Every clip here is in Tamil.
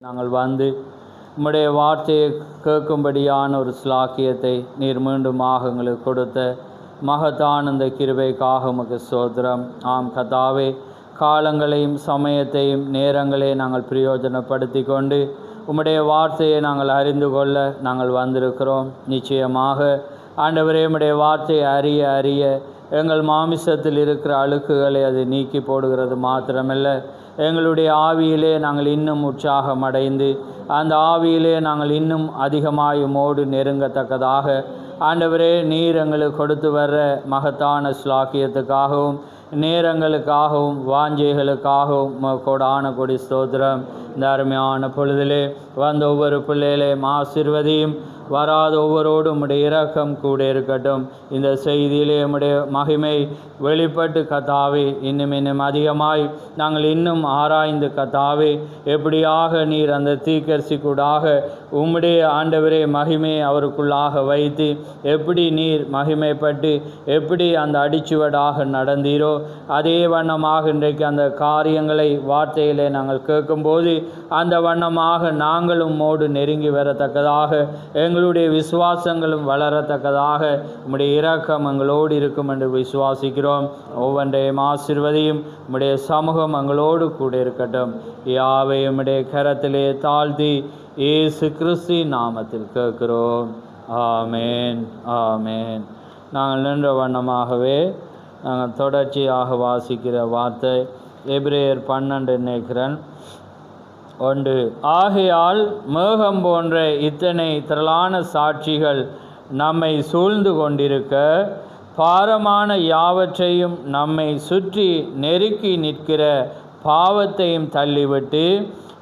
நாங்கள் வந்து உம்முடைய வார்த்தையை கேட்கும்படியான ஒரு ஸ்லாக்கியத்தை நீர் மீண்டுமாக எங்களுக்கு கொடுத்த மகத்தான இந்த கிருபைக்காக உமக்கு ஸ்தோத்திரம். ஆம் கர்த்தாவே, காலங்களையும் சமயத்தையும் நேரங்களையும் நாங்கள் பிரயோஜனப்படுத்தி கொண்டு உம்முடைய வார்த்தையை நாங்கள் அறிந்து கொள்ள நாங்கள் வந்திருக்கிறோம். நிச்சயமாக ஆண்டவரே, உம்முடைய வார்த்தையை அறிய அறிய எங்கள் மாமிசத்தில் இருக்கிற அழுக்குகளை அது நீக்கி போடுகிறது மாத்திரமல்ல, எங்களுடைய ஆவியிலே நாங்கள் இன்னும் உற்சாகம் அடைந்து அந்த ஆவியிலே நாங்கள் இன்னும் அதிகமாய் உம்மோடு நெருங்கத்தக்கதாக ஆண்டவரே, நீர் எங்களுக்கு கொடுத்து வர்ற மகத்தான ஸ்லாக்கியத்துக்காகவும் நேரங்களுக்காகவும் வாஞ்சைகளுக்காகவும் கோடான கொடி ஸ்தோத்திரம். இந்த அருமையான பொழுதிலே வந்த ஒவ்வொரு பிள்ளைகளையும் ஆசீர்வதியும், வராத ஒவ்வொருவரோடும் உம்முடைய இரக்கம் கூட இருக்கட்டும். இந்த செய்தியிலே உம்முடைய மகிமை வெளிப்பட்டு கர்த்தாவே, இன்னும் அதிகமாய் நாங்கள் இன்னும் ஆராய்ந்து கர்த்தாவே, எப்படியாக நீர் அந்த தீர்க்கதரிசிக்கூடாக உம்முடைய ஆண்டவரே மகிமையை அவருக்குள்ளாக வைத்து எப்படி நீர் மகிமைப்பட்டு எப்படி அந்த அடிச்சுவடாக நடந்தீரோ அதே வண்ணமாக இன்றைக்கு அந்த காரியங்களை வார்த்தையிலே நாங்கள் கேட்கும்போது அந்த வண்ணமாக நாங்களும் உம்மோடு நெருங்கி வரத்தக்கதாக எங்களுடைய விசுவாசங்களும் வளரத்தக்கதாக உம்முடைய இரக்கம் எங்களோடு இருக்கும் என்று விசுவாசிக்கிறோம். ஒவ்வொன்றையும் ஆசீர்வதியும், உம்முடைய சமூகம் எங்களோடு கூட இருக்கட்டும். யாவை உம்முடைய கரத்திலே தாழ்த்தி இயேசு கிறிஸ்துவின் நாமத்தில் கேட்கிறோம். ஆமேன், ஆமேன். நாங்கள் நின்ற வண்ணமாகவே நாங்கள் தொடர்ச்சியாக வாசிக்கிற வார்த்தை எபிரேயர் 12 நினைக்கிறேன் 1. ஆகையால் மேகம் போன்ற இத்தனை திரளான சாட்சிகள் நம்மை சூழ்ந்து கொண்டிருக்க, பாரமான யாவற்றையும் நம்மை சுற்றி நெருக்கி நிற்கிற பாவத்தையும் தள்ளிவிட்டு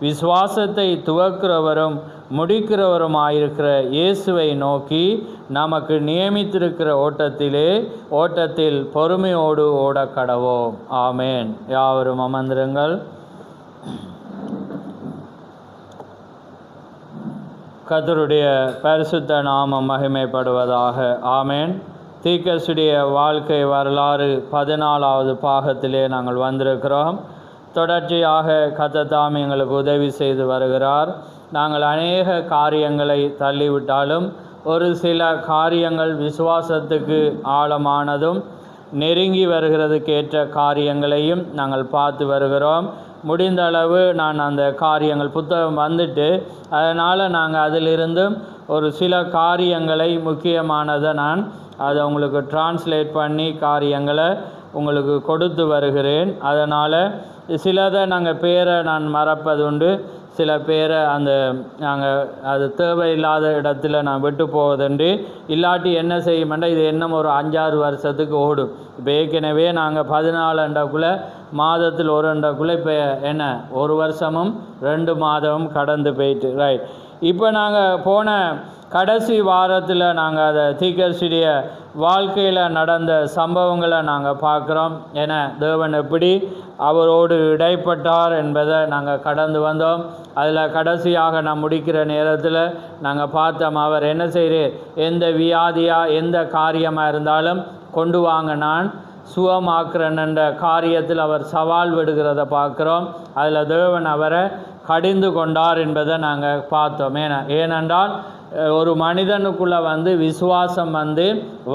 விசுவாசத்தை துவக்கிறவரும் முடிக்கிறவருமாயிருக்கிற இயேசுவை நோக்கி நமக்கு நியமித்திருக்கிற ஓட்டத்தில் பொறுமையோடு ஓடக்கடவோம். ஆமேன். யாவரும் அமர்ந்திருங்கள். கர்த்தருடைய பரிசுத்த நாமம் மகிமைப்படுவதாக. ஆமேன். தீர்க்கதரிசியுடைய வாழ்க்கை வரலாறு 14வது பாகத்திலே நாங்கள் வந்திருக்கிறோம். தொடர்ச்சியாக கர்த்தர் தாம் எங்களுக்கு உதவி செய்து வருகிறார். நாங்கள் அநேக காரியங்களை தள்ளிவிட்டாலும் ஒரு சில காரியங்கள் விசுவாசத்துக்கு ஆழமானதும் நெருங்கி வருகிறதுக்கு ஏற்ற காரியங்களையும் நாங்கள் பார்த்து வருகிறோம். முடிந்த அளவு நான் அந்த காரியங்கள் புத்தகம் வந்துட்டு அதனால் நாங்கள் அதிலிருந்தும் ஒரு சில காரியங்களை முக்கியமானதை நான் அதை உங்களுக்கு டிரான்ஸ்லேட் பண்ணி காரியங்களை உங்களுக்கு கொடுத்து வருகிறேன். அதனால் சிலதை நாங்கள் பேரை நான் மறப்பதுண்டு, சில பேரை நாங்கள் அது தேவையில்லாத இடத்துல நான் விட்டு போவதுண்டு. இல்லாட்டி என்ன செய்யுமெண்டா, இது இன்னும் ஒரு 5-6 வருஷத்துக்கு ஓடும். இப்போ ஏற்கனவே நாங்கள் 14 மாதத்தில் 1 இப்போ என்ன 1 வருஷமும் 2 மாதமும் கடந்து போயிட்டு ரைட். இப்போ நாங்கள் போன கடைசி வாரத்தில் நாங்கள் அதை தீர்க்கதரிசியுடைய வாழ்க்கையில் நடந்த சம்பவங்களை நாங்கள் பார்க்குறோம். ஏன்னா தேவன் எப்படி அவரோடு இடைப்பட்டார் என்பதை நாங்கள் கடந்து வந்தோம். அதில் கடைசியாக நான் முடிக்கிற நேரத்தில் நாங்கள் பார்த்தோம், அவர் என்ன செய்கிறார், எந்த வியாதியாக எந்த காரியமாக இருந்தாலும் கொண்டு வாங்க, நான் சுகமாக்குறேன் என்ற காரியத்தில் அவர் சவால் விடுகிறத பார்க்குறோம். அதில் தேவன் அவரை கடிந்து கொண்டார் என்பதை நாங்கள் பார்த்தோம். ஏனென்றால் ஒரு மனிதனுக்குள்ளே விசுவாசம்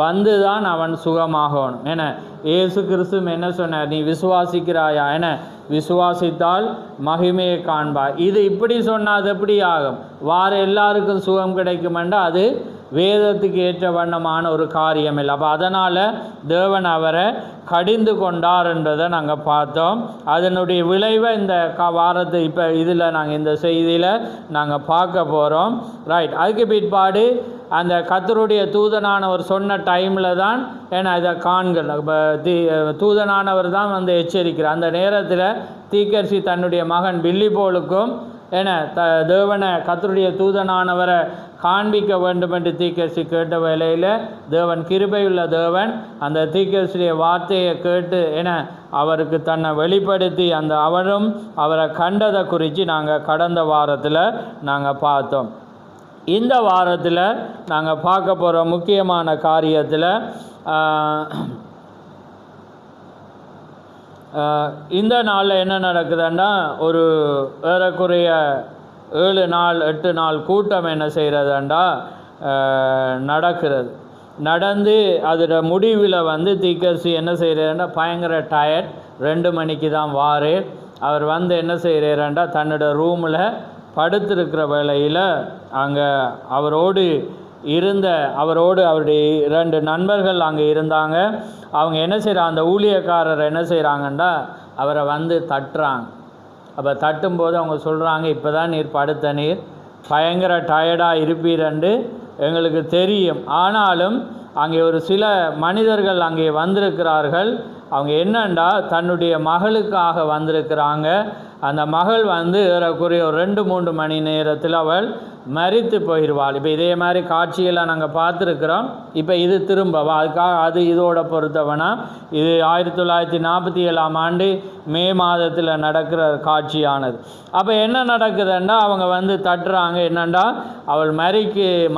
வந்து தான் அவன் சுகமாகணும். ஏன்னா இயேசு கிறிஸ்து என்ன சொன்னார், நீ விசுவாசிக்கிறாயா, என விசுவாசித்தால் மகிமையை காண்பாய். இது இப்படி சொன்னால் அது எப்படி ஆகும், வார எல்லாருக்கும் சுகம் கிடைக்குமெண்டா அது வேதத்துக்கு ஏற்ற வண்ணமான ஒரு காரியம் இல்லை. அப்போ அதனால் தேவன் அவரை கடிந்து கொண்டார் என்பதை நாங்கள் பார்த்தோம். அதனுடைய விளைவை இந்த வாரத்தை இப்போ இதில் நாங்கள் இந்த செய்தியில் நாங்கள் பார்க்க போகிறோம். ரைட். அதுக்கு பிற்பாடு அந்த கர்த்தருடைய தூதனானவர் சொன்ன டைமில் தான் ஏன்னா இதை காண்கள் இப்போ தூதனானவர் தான் எச்சரிக்கிறார். அந்த நேரத்தில் தீர்க்கதரிசி தன்னுடைய மகன் பில்லிபோலுக்கும் தேவனை கர்த்தருடைய தூதனானவரை காண்பிக்க வேண்டும் என்று தீர்க்கதரிசி கேட்ட வேளையில் தேவன் கிருபையுள்ள தேவன் அந்த தீர்க்கதரிசியுடைய வார்த்தையை கேட்டு அவருக்கு தன்னை வெளிப்படுத்தி அவரும் அவரை கண்டதை குறித்து நாங்கள் கடந்த வாரத்தில் நாங்கள் பார்த்தோம். இந்த வாரத்தில் நாங்கள் பார்க்க போகிற முக்கியமான காரியத்தில் இந்த நாளில் என்ன நடக்குதுன்னா, ஒரு ஏறக்குறைய 7 நாள் 8 நாள் கூட்டம் என்ன செய்கிறதுண்டா நடக்கிறது. நடந்து அதோட முடிவில் வந்து தீக்கர்சி என்ன செய்கிறாருன்னா பயங்கர டயர்ட், 2 மணிக்கு தான் வாரு. அவர் வந்து என்ன செய்கிறாருண்டா தன்னோட ரூமில் படுத்திருக்கிற வேளையில் அங்கே அவரோடு அவருடைய 2 நண்பர்கள் அங்கே இருந்தாங்க. அவங்க என்ன செய்கிறாங்க, அந்த ஊழியக்காரர் என்ன செய்கிறாங்கன்னா அவரை வந்து தட்டுறாங்க. அப்போ தட்டும்போது அவங்க சொல்கிறாங்க, இப்போ தான் நீர் படுத்த நீர் பயங்கர டயர்டாக இருப்பீரென்று எங்களுக்கு தெரியும். ஆனாலும் அங்கே ஒரு சில மனிதர்கள் அங்கே வந்திருக்கிறார்கள். அவங்க என்னண்டா தன்னுடைய மகளுக்காக வந்திருக்கிறாங்க. அந்த மகள் வந்து ஏறக்குறைய 2-3 மணி நேரத்தில் அவள் மரித்து போயிடுவாள். இப்போ இதே மாதிரி காட்சியெல்லாம் நாங்கள் பார்த்துருக்குறோம். இப்போ இது திரும்பவா அது இதோட பொறுத்தவனா இது 1947ஆம் ஆண்டு மே மாதத்தில் நடக்கிற காட்சியானது. அப்போ என்ன நடக்குதுன்னா அவங்க வந்து தட்டுறாங்க, என்னண்டா அவள்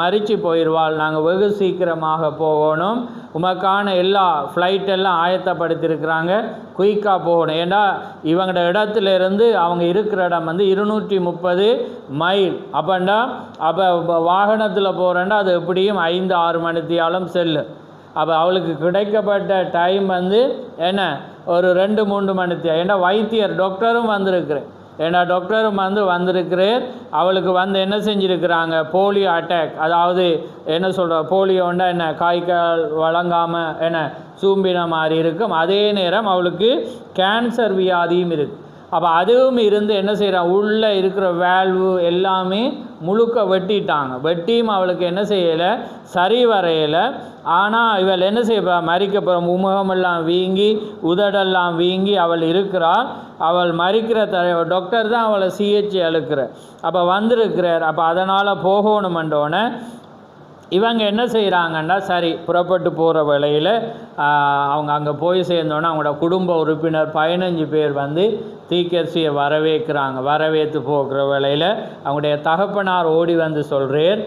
மரித்து போயிடுவாள், நாங்கள் வெகு சீக்கிரமாக போகணும், உமக்கான எல்லா ஃப்ளைட்டெல்லாம் ஆயத்தப்படுத்தியிருக்கிறாங்க, குயிக்காக போகணும். ஏன்னா இவங்களோட இடத்துலேருந்து அவங்க இருக்கிற இடம் வந்து 230 மைல். அப்போ வாகனத்தில் போகிறேன்னா அது எப்படியும் 5-6 மணித்தியாலும் செல்லு. அப்போ அவளுக்கு கிடைக்கப்பட்ட டைம் வந்து என்ன ஒரு 2-3 மணித்தியா. ஏன்னா வைத்தியர் டாக்டரும் வந்திருக்கிறேன், வந்திருக்கிறேன். அவளுக்கு வந்து என்ன செஞ்சுருக்கிறாங்க, போலியோ அட்டாக், அதாவது என்ன சொல்கிற போலியோண்டா என்ன காய்க்கால் வழங்காமல் என்ன சூம்பின மாதிரி இருக்கும். அதே நேரம் அவளுக்கு கேன்சர் வியாதியும் இருக்குது. அப்போ அதுவும் இருந்து என்ன செய்கிறான், உள்ளே இருக்கிற வேல்வு எல்லாமே முழுக்க வெட்டியும் அவளுக்கு என்ன செய்யலை, சரி வரையலை. ஆனால் இவள் என்ன செய்ய மறிக்க முகமெல்லாம் வீங்கி உதடெல்லாம் வீங்கி அவள் இருக்கிறாள். அவள் மறிக்கிற டாக்டர் தான் அவளை சிஹெச் அழுக்கிற. அப்போ வந்திருக்கிறார். அப்போ அதனால் போகணுமென்றோன்னே இவங்க என்ன செய்கிறாங்கன்னா சரி புறப்பட்டு போகிற வேளையில் அவங்க அங்கே போய் சேர்ந்தோன்னே அவங்களோட குடும்ப உறுப்பினர் 15 பேர் வந்து தீக்கர்சியை வரவேற்று போகிற வேளையில் அவங்களுடைய தகப்பனார் ஓடி வந்து சொல்கிறார்,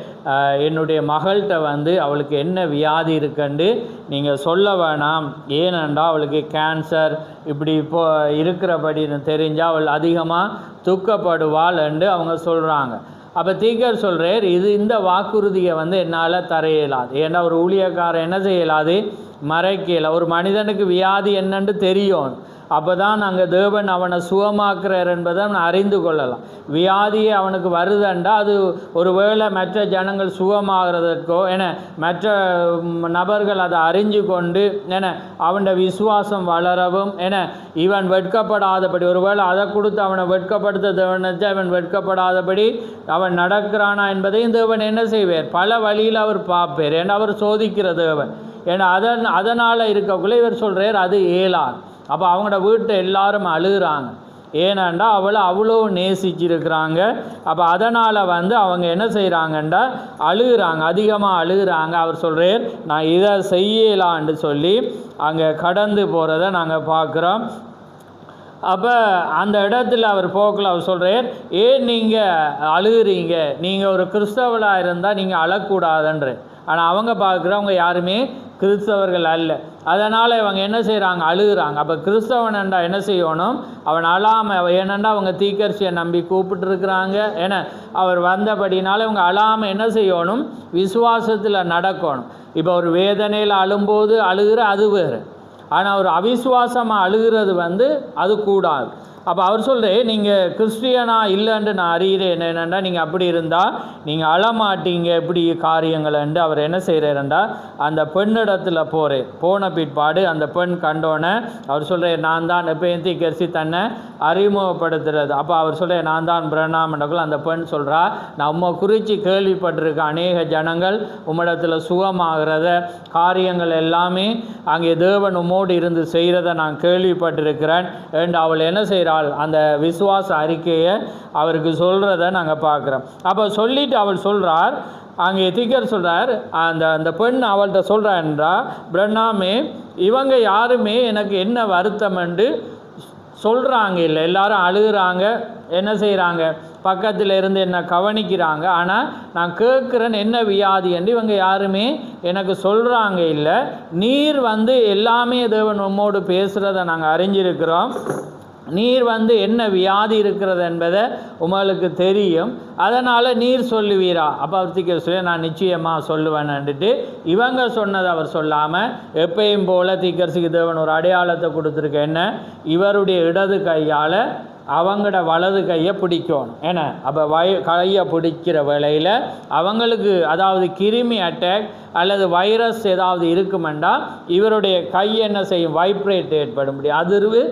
என்னுடைய மகள்கிட்ட வந்து அவளுக்கு என்ன வியாதி இருக்குன்னு நீங்கள் சொல்ல வேணாம், ஏனென்றால் அவளுக்கு கேன்சர் இப்படி இப்போ இருக்கிறபடின்னு தெரிஞ்சால் அவள் அதிகமாக துக்கப்படுவாள் என்று அவங்க சொல்கிறாங்க. அப்போ தீக்கர் சொல்கிறார், இந்த வாக்குறுதியை வந்து என்னால் தர இயலாது. ஏன்னா ஒரு ஊழியக்காரன் என்ன செய்யலாது, மறைக்கல. ஒரு மனிதனுக்கு வியாதி என்னன்னு தெரியும், அப்போ தான் நாங்கள் தேவன் அவனை சுகமாக்குறார் என்பதை அவன் அறிந்து கொள்ளலாம். வியாதியே அவனுக்கு வருதுண்டா அது ஒரு வேளை மற்ற ஜனங்கள் சுகமாகிறதற்கோ மற்ற நபர்கள் அதை அறிஞ்சு கொண்டு அவன் விசுவாசம் வளரவும் இவன் வெட்கப்படாதபடி, ஒருவேளை அதை கொடுத்து அவனை வெட்கப்படுத்த தேவன் அவன் வெட்கப்படாதபடி அவன் நடக்கிறானா என்பதையும் தேவன் என்ன செய்வார், பல வழியில் அவர் பார்ப்பார். ஏன்னா அவர் சோதிக்கிற தேவன். ஏன்னா அதனால் இருக்கக்குள்ளே இவர் சொல்கிறார் அது இயலாது. அப்போ அவங்களோட வீட்டை எல்லாரும் அழுகிறாங்க, ஏனண்டா அவளை அவ்வளோ நேசிச்சிருக்கிறாங்க. அப்போ அதனால் வந்து அவங்க என்ன செய்கிறாங்கண்டா அழுகிறாங்க, அதிகமாக அழுகிறாங்க. அவர் சொல்கிறார் நான் இதை செய்யலான்னு சொல்லி அங்கே கடந்து போகிறத நாங்கள் பார்க்குறோம். அப்போ அந்த இடத்துல அவர் போக்கில் அவர் சொல்கிறார், ஏன் நீங்கள் அழுகிறீங்க, நீங்கள் ஒரு கிறிஸ்தவளாக இருந்தால் நீங்கள் அழக்கூடாதுன்ற. ஆனால் அவங்க பார்க்குறவங்க யாருமே கிறிஸ்தவர்கள் அல்ல. அதனால் இவங்க என்ன செய்கிறாங்க, அழுகிறாங்க. அப்போ கிறிஸ்தவனண்டா என்ன செய்யணும், அவன் அழாமல், ஏனண்டா அவங்க தீக்கர்சியை நம்பி கூப்பிட்டுருக்குறாங்க. அவர் வந்தபடினால இவங்க அழாமல் என்ன செய்யணும், விசுவாசத்தில் நடக்கணும். இப்போ ஒரு வேதனையில் அழும்போது அழுகிற அது வேறு, ஆனால் ஒரு அவிசுவாசமாக அழுகிறது வந்து அது கூடாது. அப்போ அவர் சொல்கிறேன், நீங்கள் கிறிஸ்டியனாக இல்லைன்னு நான் அறிகிறேன், என்னென்னா நீங்கள் அப்படி இருந்தால் நீங்கள் அழமாட்டீங்க இப்படி காரியங்கள்ண்டு அவர் என்ன செய்கிறாருண்டா அந்த பெண்ணிடத்தில் போன பிற்பாடு அந்த பெண் கண்டோன்னே அவர் சொல்கிறார், நான் தான் எப்பயும் தீக்கர்சி தன்னை அறிமுகப்படுத்துறது. அப்போ அவர் சொல்கிறார், நான் தான் பிரணாமண்டக்குள். அந்த பெண் சொல்கிறா, நான் உம்மை குறித்து கேள்விப்பட்டிருக்க அநேக ஜனங்கள் உம்மிடத்தில் சுகமாகிறத காரியங்கள் எல்லாமே அங்கே தேவன் உம்மோடு இருந்து செய்கிறத நான் கேள்விப்பட்டிருக்கிறேன் என்று அவள் என்ன செய்கிறாள், அந்த விசுவாச அறிக்கையை அவருக்கு சொல்கிறத நாங்கள் பார்க்குறோம். அப்போ சொல்லிவிட்டு அவள் சொல்கிறார், அங்கே தீக்கர் சொல்கிறார், அந்த பெண் அவள்கிட்ட சொல்கிறான்றா, பிரண்ணாமே இவங்க யாருமே எனக்கு என்ன வருத்தம் என்று சொல்கிறாங்க இல்லை, எல்லாரும் அழுகிறாங்க, என்ன செய்கிறாங்க பக்கத்தில் இருந்து என்ன கவனிக்கிறாங்க, ஆனால் நான் கேட்குறேன் என்ன வியாதி என்று இவங்க யாருமே எனக்கு சொல்கிறாங்க இல்லை. நீர் வந்து எல்லாமே தேவன் உம்மோடு பேசுகிறத நாங்கள் அறிஞ்சிருக்கிறோம். நீர் என்ன வியாதி இருக்கிறது என்பதை உங்களுக்கு தெரியும், அதனால் நீர் சொல்லுவீரா? அப்போ அவர் தீர்க்கதரிசி நான் நிச்சயமாக சொல்லுவேன்னுட்டு இவங்க சொன்னதை அவர் சொல்லாமல் எப்பயும் போல் தீர்க்கதரிசிக்கு தேவன் ஒரு அடையாளத்தை கொடுத்துருக்க என்ன, இவருடைய இடது கையால் அவங்களோட வலது கையை பிடிக்கணும். ஏன்னா அப்போ கையை பிடிக்கிற வேளையில் அவங்களுக்கு அதாவது கிருமி அட்டாக் அல்லது வைரஸ் ஏதாவது இருக்குமெண்டா இவருடைய கை என்ன செய்யும், வைப்ரேட் ஏற்படும், அதிர்வு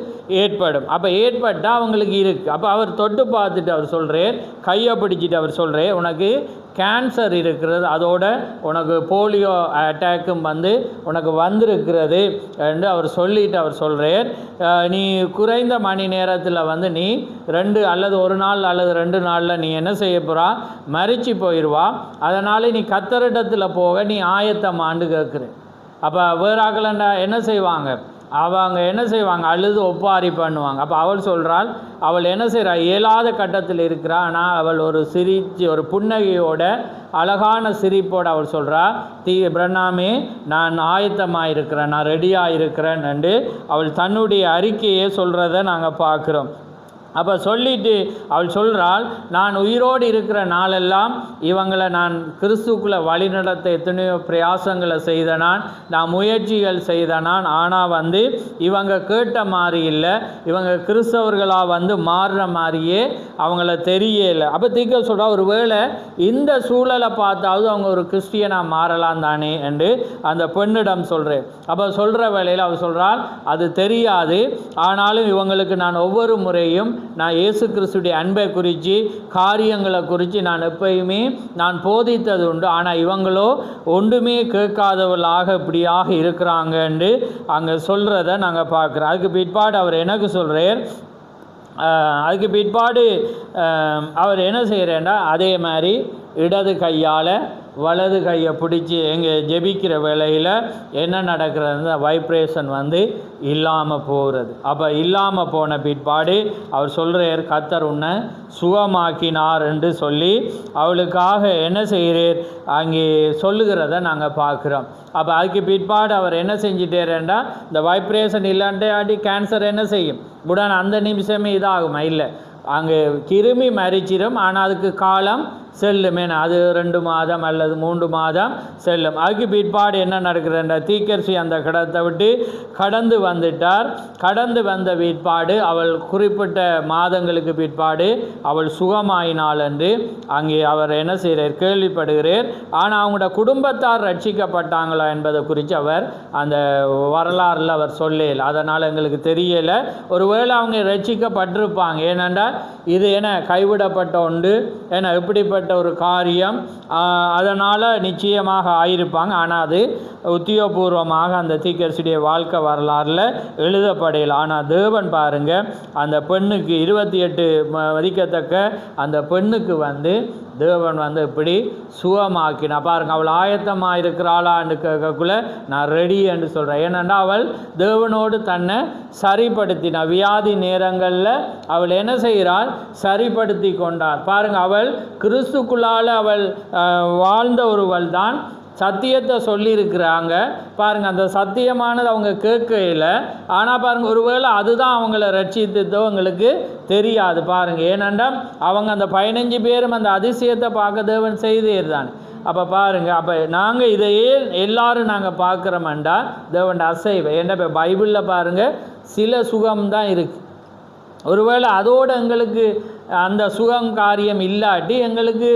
ஏற்படும். அப்போ ஏற்பட்டால் அவங்களுக்கு இருக்குது. அப்போ அவர் தொட்டு பார்த்துட்டு அவர் சொல்கிறார், கையை பிடிச்சிட்டு அவர் சொல்கிறார், உனக்கு கேன்சர் இருக்கிறது, அதோட உனக்கு போலியோ அட்டாக்கும் உனக்கு வந்திருக்கிறது என்று அவர் சொல்லிட்டு அவர் சொல்கிறார், நீ குறைந்த மணி நேரத்தில் நீ 2 அல்லது 1 நாள் அல்லது 2 நாளில் நீ என்ன செய்ய போகிறா, மரிச்சு போயிடுவா. அதனால் நீ கத்தரிடத்தில் போக நீ ஆயத்தமாண்டு கேட்குறேன். அப்போ வேறாக்கலண்டா என்ன செய்வாங்க, அவங்க என்ன செய்வாங்க, அழுது ஒப்பாரி பண்ணுவாங்க. அப்போ அவள் சொல்கிறாள், அவள் என்ன செய்கிறா, இயலாத கட்டத்தில் இருக்கிறா, ஆனால் அவள் ஒரு ஒரு புன்னகையோட அழகான சிரிப்போடு அவள் சொல்கிறா, பிரண்ணாமே நான் ஆயத்தமாக இருக்கிறேன், நான் ரெடியாக இருக்கிறேன் என்று அவள் தன்னுடைய அறிக்கையை சொல்கிறத நாங்கள் பார்க்குறோம். அப்போ சொல்லிட்டு அவள் சொல்கிறாள், நான் உயிரோடு இருக்கிற நாளெல்லாம் இவங்களை நான் கிறிஸ்துக்குள்ளே வழிநடத்த எத்தனையோ பிரயாசங்களை செய்த நான் முயற்சிகள் செய்த ஆனால் இவங்க கேட்ட மாதிரி இல்லை, இவங்க கிறிஸ்தவர்களாக மாறுற மாதிரியே அவங்கள தெரியலை. அப்போ தீர்க்க சொல்கிறா, ஒரு வேளை இந்த சூழலை பார்த்தாவது அவங்க ஒரு கிறிஸ்டியனாக மாறலாம் தானே என்று அந்த பெண்ணிடம் சொல்கிறேன். அப்போ சொல்கிற வேளையில் அவள் சொல்கிறாள், அது தெரியாது, ஆனாலும் இவங்களுக்கு நான் ஒவ்வொரு முறையும் நான் இயேசு கிறிஸ்துடைய அன்பை குறித்து காரியங்களை குறித்து நான் எப்பயுமே நான் போதித்தது உண்டு, ஆனால் இவங்களோ ஒன்றுமே கேட்காதவர்களாக இப்படியாக இருக்கிறாங்கன்னு அங்கே சொல்கிறத நாங்கள் பார்க்குறோம். அதுக்கு பிற்பாடு அவர் எனக்கு சொல்கிறார், அதுக்கு பிற்பாடு அவர் என்ன செய்கிறேன்னா அதே மாதிரி இடது கையால் வலது கையை பிடிச்சி எங்கே ஜெபிக்கிற வேளையில் என்ன நடக்கிறது, வைப்ரேஷன் இல்லாமல் போகிறது. அப்போ இல்லாமல் போன பிற்பாடு அவர் சொல்கிறார், கர்த்தர் உன்னை சுகமாக்கினார் என்று சொல்லி அவளுக்காக என்ன செய்கிறார் அங்கே சொல்லுகிறத நாங்கள் பார்க்குறோம். அப்போ அதுக்கு பிற்பாடு அவர் என்ன செஞ்சிட்டேரேண்டா, இந்த வைப்ரேஷன் இல்லாண்டாடி கேன்சர் என்ன செய்யும், உடனே அந்த நிமிஷமே இதாகுமா, இல்லை அங்கே கிருமி மரிச்சிடும், ஆனால் அதுக்கு காலம் செல்லும். ஏன்னா அது 2 மாதம் அல்லது 3 மாதம் செல்லும். அதுக்கு பிற்பாடு என்ன நடக்குதுன்ற தீர்க்கதரிசி அந்த கடத்தை விட்டு கடந்து வந்துட்டார். கடந்து வந்த பிற்பாடு அவள் குறிப்பிட்ட மாதங்களுக்கு பிற்பாடு அவள் சுகமாயினாள் என்று அங்கே அவர் என்ன செய்கிறார் கேள்விப்படுகிறார். ஆனால் அவங்களோட குடும்பத்தார் ரட்சிக்கப்பட்டாங்களா என்பதை குறித்து அவர் அந்த வரலாறில் அவர் சொல்லல, அதனால் எங்களுக்கு தெரியலை. ஒருவேளை அவங்க ரட்சிக்கப்பட்டிருப்பாங்க, ஏனென்றால் இது என கைவிடப்பட்ட ஒன்று, ஏன்னா இப்படிப்பட்ட ஒரு காரியம், அதனால் நிச்சயமாக ஆயிருப்பாங்க. ஆனால் அது உத்தியோகபூர்வமாக அந்த தீர்க்கதரிசியுடைய வாழ்க்கை வரலாறில் எழுதப்படையில். ஆனால் தேவன் பாருங்கள், அந்த பெண்ணுக்கு 28 மதிக்கத்தக்க அந்த பெண்ணுக்கு தேவன் இப்படி சுகமாக்கினா பாருங்கள். அவள் ஆயத்தமாக இருக்கிறாளான்னு கேட்கக்குள்ள நான் ரெடி என்று சொல்கிறேன். ஏனென்றால் அவள் தேவனோடு தன்னை சரிப்படுத்தினா, வியாதி நேரங்களில் அவள் என்ன செய்கிறாள், சரிப்படுத்தி கொண்டாள். பாருங்கள், அவள் கிறிஸ்துக்குள்ளால் அவள் வாழ்ந்த ஒருவள் தான் சத்தியத்தை சொல்லியிருக்கிறாங்க. பாருங்கள், அந்த சத்தியமானது அவங்க கேட்கல, ஆனால் பாருங்கள் ஒருவேளை அதுதான் அவங்கள ரட்சித்ததோ அவங்களுக்கு தெரியாது. பாருங்கள், ஏனென்றால் அவங்க அந்த 15 பேரும் அந்த அதிசயத்தை பார்க்க தேவன் செய்தேர்தான். அப்போ பாருங்கள், அப்போ நாங்கள் இதையே எல்லாரும் நாங்கள் பார்க்குறோம்டா தேவன் அசைவை. ஏன்னா இப்போ பைபிளில் பாருங்கள் சில சுகம்தான் இருக்குது. ஒருவேளை அதோடு எங்களுக்கு அந்த சுகம் காரியம் இல்லாட்டி எங்களுக்கு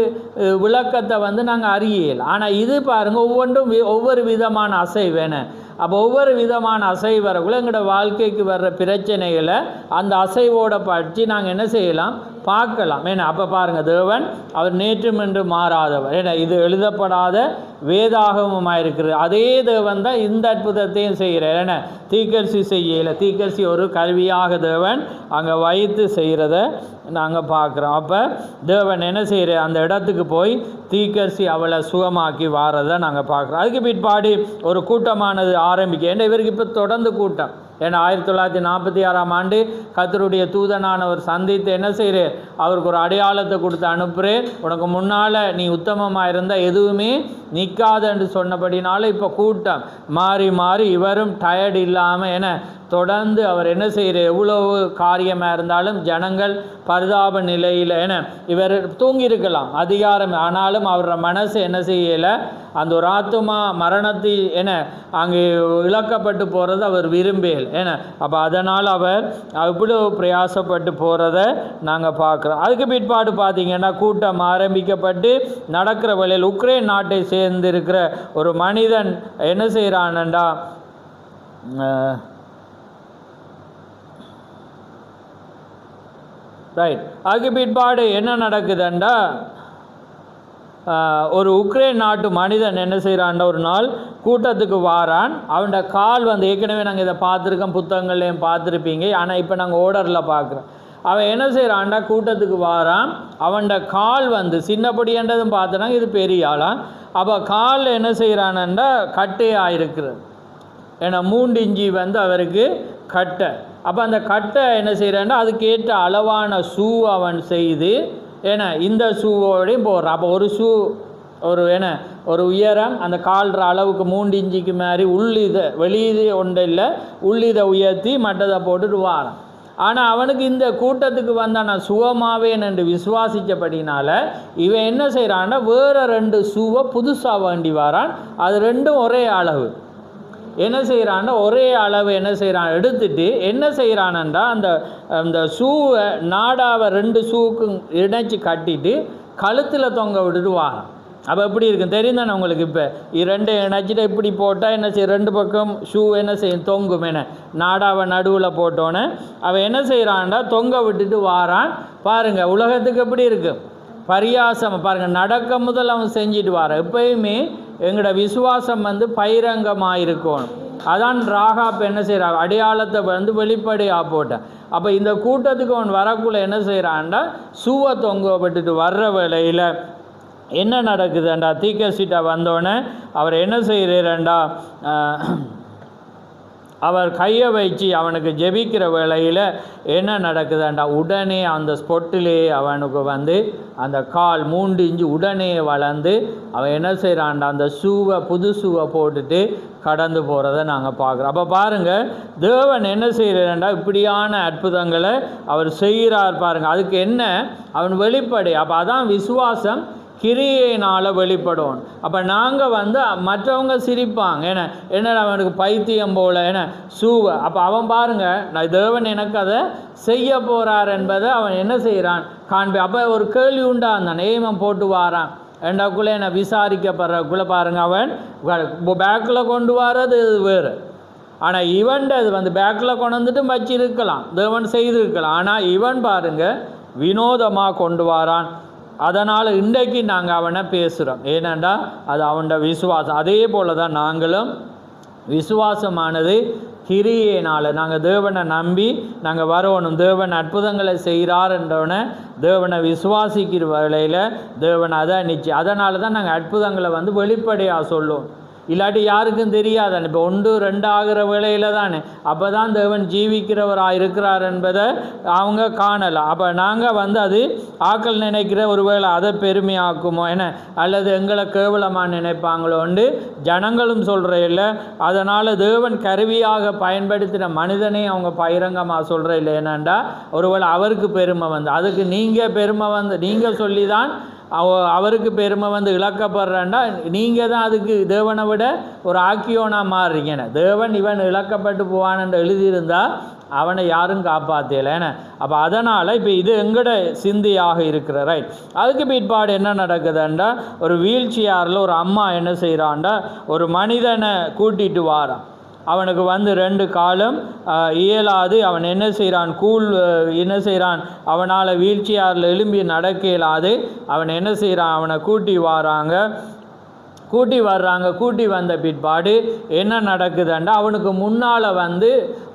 விளக்கத்தை நாங்கள் அறியல. ஆனால் இது பாருங்கள் ஒவ்வொன்றும் ஒவ்வொரு விதமான அசைவேன. அப்போ ஒவ்வொரு விதமான அசைவு வரக்குள்ள எங்களோட வாழ்க்கைக்கு வர்ற பிரச்சனைகளை அந்த அசைவோட பற்றி நாங்கள் என்ன செய்யலாம், பார்க்கலாம். ஏன்னா அப்போ பாருங்கள், தேவன் அவர் நேற்றும் என்று மாறாதவர். ஏன்னா இது எழுதப்படாத வேதாகமமாக இருக்கிறது. அதே தேவன் தான் இந்த அற்புதத்தையும் செய்கிறார். ஏன்னா தீர்க்கதரிசி செய்யலை, தீர்க்கதரிசி ஒரு கல்வியாக தேவன் அங்கே வைத்து செய்கிறத நாங்கள் பார்க்குறோம். அப்போ தேவன் என்ன செய்கிற அந்த இடத்துக்கு போய் தீர்க்கதரிசி அவளை சுகமாக்கி வாரதை நாங்கள் பார்க்குறோம். அதுக்கு பிற்பாடு ஒரு கூட்டமானது ஆரம்பிக்க. ஏன்னா இவருக்கு இப்போ தொடர்ந்து கூட்டம். ஏன்னா 1946ஆம் ஆண்டு கர்த்தருடைய தூதனானவர் சந்தித்து என்ன செய்கிறார், அவருக்கு ஒரு அடையாளத்தை கொடுத்து அனுப்புகிறேன், உனக்கு முன்னால் நீ உத்தமமாக இருந்தால் எதுவுமே நிற்காது என்று சொன்னபடினால இப்போ கூட்டம் மாறி மாறி இவரும் டயர்டு இல்லாமல், ஏன்னா தொடர்ந்து அவர் என்ன செய்கிற எவ்வளவு காரியமாக இருந்தாலும் ஜனங்கள் பரிதாப நிலையில் இவர் தூங்கியிருக்கலாம் அதிகாரம், ஆனாலும் அவரோட மனசு என்ன செய்யலை, அந்த ஒரு ஆத்துமா மரணத்தை அங்கே இழக்கப்பட்டு போகிறது அவர் விரும்பல அப்போ அதனால் அவர் இவ்வளோ பிரயாசப்பட்டு போகிறத நாங்கள் பார்க்குறோம். அதுக்கு பிற்பாடு பார்த்தீங்கன்னா கூட்டம் ஆரம்பிக்கப்பட்டு நடக்கிற வேளையில் உக்ரைன் நாட்டை சேர்ந்திருக்கிற ஒரு மனிதன் என்ன செய்கிறான்டா, ரைட், அதுக்கு பிற்பாடு என்ன நடக்குதுண்டா, ஒரு உக்ரைன் நாட்டு மனிதன் என்ன செய்கிறான்டா, ஒரு நாள் கூட்டத்துக்கு வாரான். அவனோட கால் ஏற்கனவே நாங்கள் இதை பார்த்துருக்கோம், புத்தகங்கள்லையும் பார்த்துருப்பீங்க, ஆனால் இப்போ நாங்கள் ஓர்டரில் பார்க்குறோம். அவன் என்ன செய்கிறான்டா, கூட்டத்துக்கு வாரான். அவனோட கால் சின்னப்படின்றதும் பார்த்தோன்னா இது பெரிய ஆளாம். அப்போ கால் என்ன செய்கிறான்டா, கட்டையாக இருக்கிறது. 3 இன்ச்சி அவருக்கு கட்டை. அப்போ அந்த கட்டை என்ன செய்கிறான்னா அதுக்கேற்ற அளவான ஷூ அவன் செய்து இந்த ஷூவோடையும் போடுறான். அப்போ ஒரு ஷூ ஒரு உயரம் அந்த கால்ற அளவுக்கு 3 இன்ச்சுக்கு மாதிரி வெளியே ஒன்றும் இல்லை, உள்ளிதை உயர்த்தி மற்றதை போட்டுட்டு வாரான். ஆனால் அவனுக்கு இந்த கூட்டத்துக்கு நான் சுகமாவே என்று விசுவாசித்தபடினால இவன் என்ன செய்கிறான்னா வேறு 2 ஷூவை புதுசாக வேண்டி வாரான். அது 2ம் ஒரே அளவு. என்ன செய்கிறான்னா ஒரே அளவு என்ன செய்கிறான் எடுத்துட்டு என்ன செய்கிறானண்டா அந்த ஷூவை நாடாவை 2 ஷூவுக்கும் இணைச்சி கட்டிட்டு கழுத்தில் தொங்க விட்டுட்டு வாரான். அப்போ எப்படி இருக்கும் தெரியும் தானே உங்களுக்கு? இப்போ 2 இணைச்சிட்டு இப்படி போட்டால் என்ன செய்ய 2 பக்கம் ஷூ என்ன செய்யும் தொங்கும். நாடாவை நடுவில் போட்டோன்னே அவன் என்ன செய்கிறான்டா தொங்க விட்டுட்டு வாரான். பாருங்கள் உலகத்துக்கு எப்படி இருக்கும் பரியாசம். பாருங்கள் நடக்க முதல் அவன் செஞ்சுட்டு வாரான். எப்பயுமே எங்களோட விசுவாசம் பகிரங்கமாக இருக்கணும். அதான் ராகாப் என்ன செய்கிறான் அடையாளத்தை வெளிப்படையாக போட்டான். அப்போ இந்த கூட்டத்துக்கு அவன் வரக்குள்ள என்ன செய்கிறான்டா ஷூவை தொங்க விட்டுட்டு வர்ற வேளையில் என்ன நடக்குதுண்டா, தீர்க்கதரிசிட்ட வந்தோடனே அவர் என்ன செய்கிறாண்டா, அவர் கையை வச்சு அவனுக்கு ஜெபிக்கிற வேளையில் என்ன நடக்குதுண்டா, உடனே அந்த ஸ்பொட்டிலே அவனுக்கு அந்த கால் 3 இன்ச்சு உடனே வளர்ந்து அவன் என்ன செய்கிறான்டா அந்த ஷூவை புது ஷூவை போட்டுட்டு கடந்து போகிறத நாங்கள் பார்க்குறோம். அப்போ பாருங்கள் தேவன் என்ன செய்கிறான்டா இப்படியான அற்புதங்களை அவர் செய்கிறார் பாருங்கள். அதுக்கு என்ன அவன் வெளிப்படை. அப்போ அதான் விசுவாசம் கிரியையினால் வெளிப்படும். அப்போ நாங்கள் மற்றவங்க சிரிப்பாங்க என்ன அவனுக்கு பைத்தியம் போல் ஷூவை. அப்போ அவன் பாருங்கள் நான் தேவன் எனக்கு அதை செய்ய போகிறார் என்பதை அவன் என்ன செய்கிறான் காண்பி. அப்போ ஒரு கேள்வி உண்டா அந்த நேமம் போட்டு வாரான் ரெண்டாக்குள்ளே என்னை விசாரிக்கப்படுறக்குள்ளே பாருங்கள் அவன் பேக்கில் கொண்டு வர்றது வேறு. ஆனால் இவன்றது பேக்கில் கொண்டு வந்துட்டு வச்சிருக்கலாம், தேவன் செய்திருக்கலாம். ஆனால் இவன் பாருங்கள் வினோதமாக கொண்டு வரான். அதனால் இன்றைக்கு நாங்கள் அவனை பேசுகிறோம். ஏனென்றா அது அவனோட விசுவாசம். அதே போல் தான் நாங்களும் விசுவாசமானது கிரியையினால் நாங்கள் தேவனை நம்பி நாங்கள் வரணும். தேவன் அற்புதங்களை செய்கிறார் என்றவனை தேவனை விசுவாசிக்கிற வேளையில் தேவன் அதை நிச்சயம். அதனால தான் நாங்கள் அற்புதங்களை வெளிப்படையாக சொல்லுவோம். இல்லாட்டி யாருக்கும் தெரியாதானே. இப்போ 1 2 ஆகிற வேளையில் தானே அப்போ தான் தேவன் ஜீவிக்கிறவராக இருக்கிறார் என்பதை அவங்க காணலாம். அப்போ நாங்கள் அது ஆக்கள் நினைக்கிற ஒரு வேளை அதை பெருமையாக்குமோ அல்லது எங்களை கேவலமாக நினைப்பாங்களோண்டு ஜனங்களும் சொல்கிற இல்லை. அதனால் தேவன் கருவியாக பயன்படுத்தின மனிதனை அவங்க பகிரங்கமாக சொல்கிற இல்லை. என்னண்டா ஒருவேளை அவருக்கு பெருமை அதுக்கு நீங்கள் பெருமை நீங்கள் சொல்லி தான் அவருக்கு பெருமை இழக்கப்படுறேன்டா நீங்கள் தான் அதுக்கு தேவனை விட ஒரு ஆக்கியோனாக மாறுறீங்க. தேவன் இவன் இழக்கப்பட்டு போவான் என்று எழுதியிருந்தால் அவனை யாரும் காப்பாற்றலை. அப்போ அதனால் இப்போ இது எங்கட சிந்தியாக இருக்கிற ரைட். அதுக்கு பிற்பாடு என்ன நடக்குதுண்டா ஒரு வீல் சேரில் ஒரு அம்மா என்ன செய்கிறான்டா ஒரு மனிதனை கூட்டிகிட்டு வாரான். அவனுக்கு 2 காலம் இயலாது. அவன் என்ன செய்கிறான் என்ன செய்கிறான் அவனால் வீல் சேரில் எழும்பி நடக்க இயலாது. அவன் என்ன செய்கிறான் அவனை கூட்டி வர்றாங்க. கூட்டி வந்த பிற்பாடு என்ன நடக்குதுண்டா அவனுக்கு முன்னால்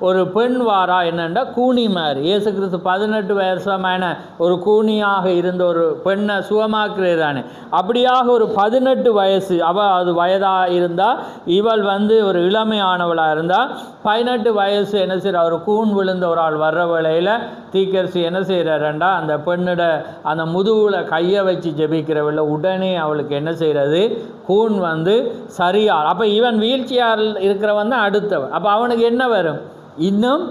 ஒரு பெண் வாரா. என்னண்டா கூனி மாதிரி இயேசு கிறிஸ்து 18 வருஷமான ஒரு கூனியாக இருந்த ஒரு பெண்ணை சுகமாக்குறதானே. அப்படியாக ஒரு 18 வயசு அது வயதாக இருந்தால் இவள் ஒரு இளமையானவளாக இருந்தால் 18 வயசு என்ன செய்கிற ஒரு கூன் விழுந்த ஒரு ஆள் வர்ற வேளையில் தீர்க்கதரிசி என்ன செய்கிறாரண்டா அந்த பெண்ணோட அந்த முதுகில் கையை வச்சு ஜெபிக்கிறவள உடனே அவளுக்கு என்ன செய்கிறது கூன் சரியா. அப்போ இவன் வீல் சேரில் இருக்கிறவன் தான் அடுத்தவன். அப்போ அவனுக்கு என்ன வரும் இன்னும்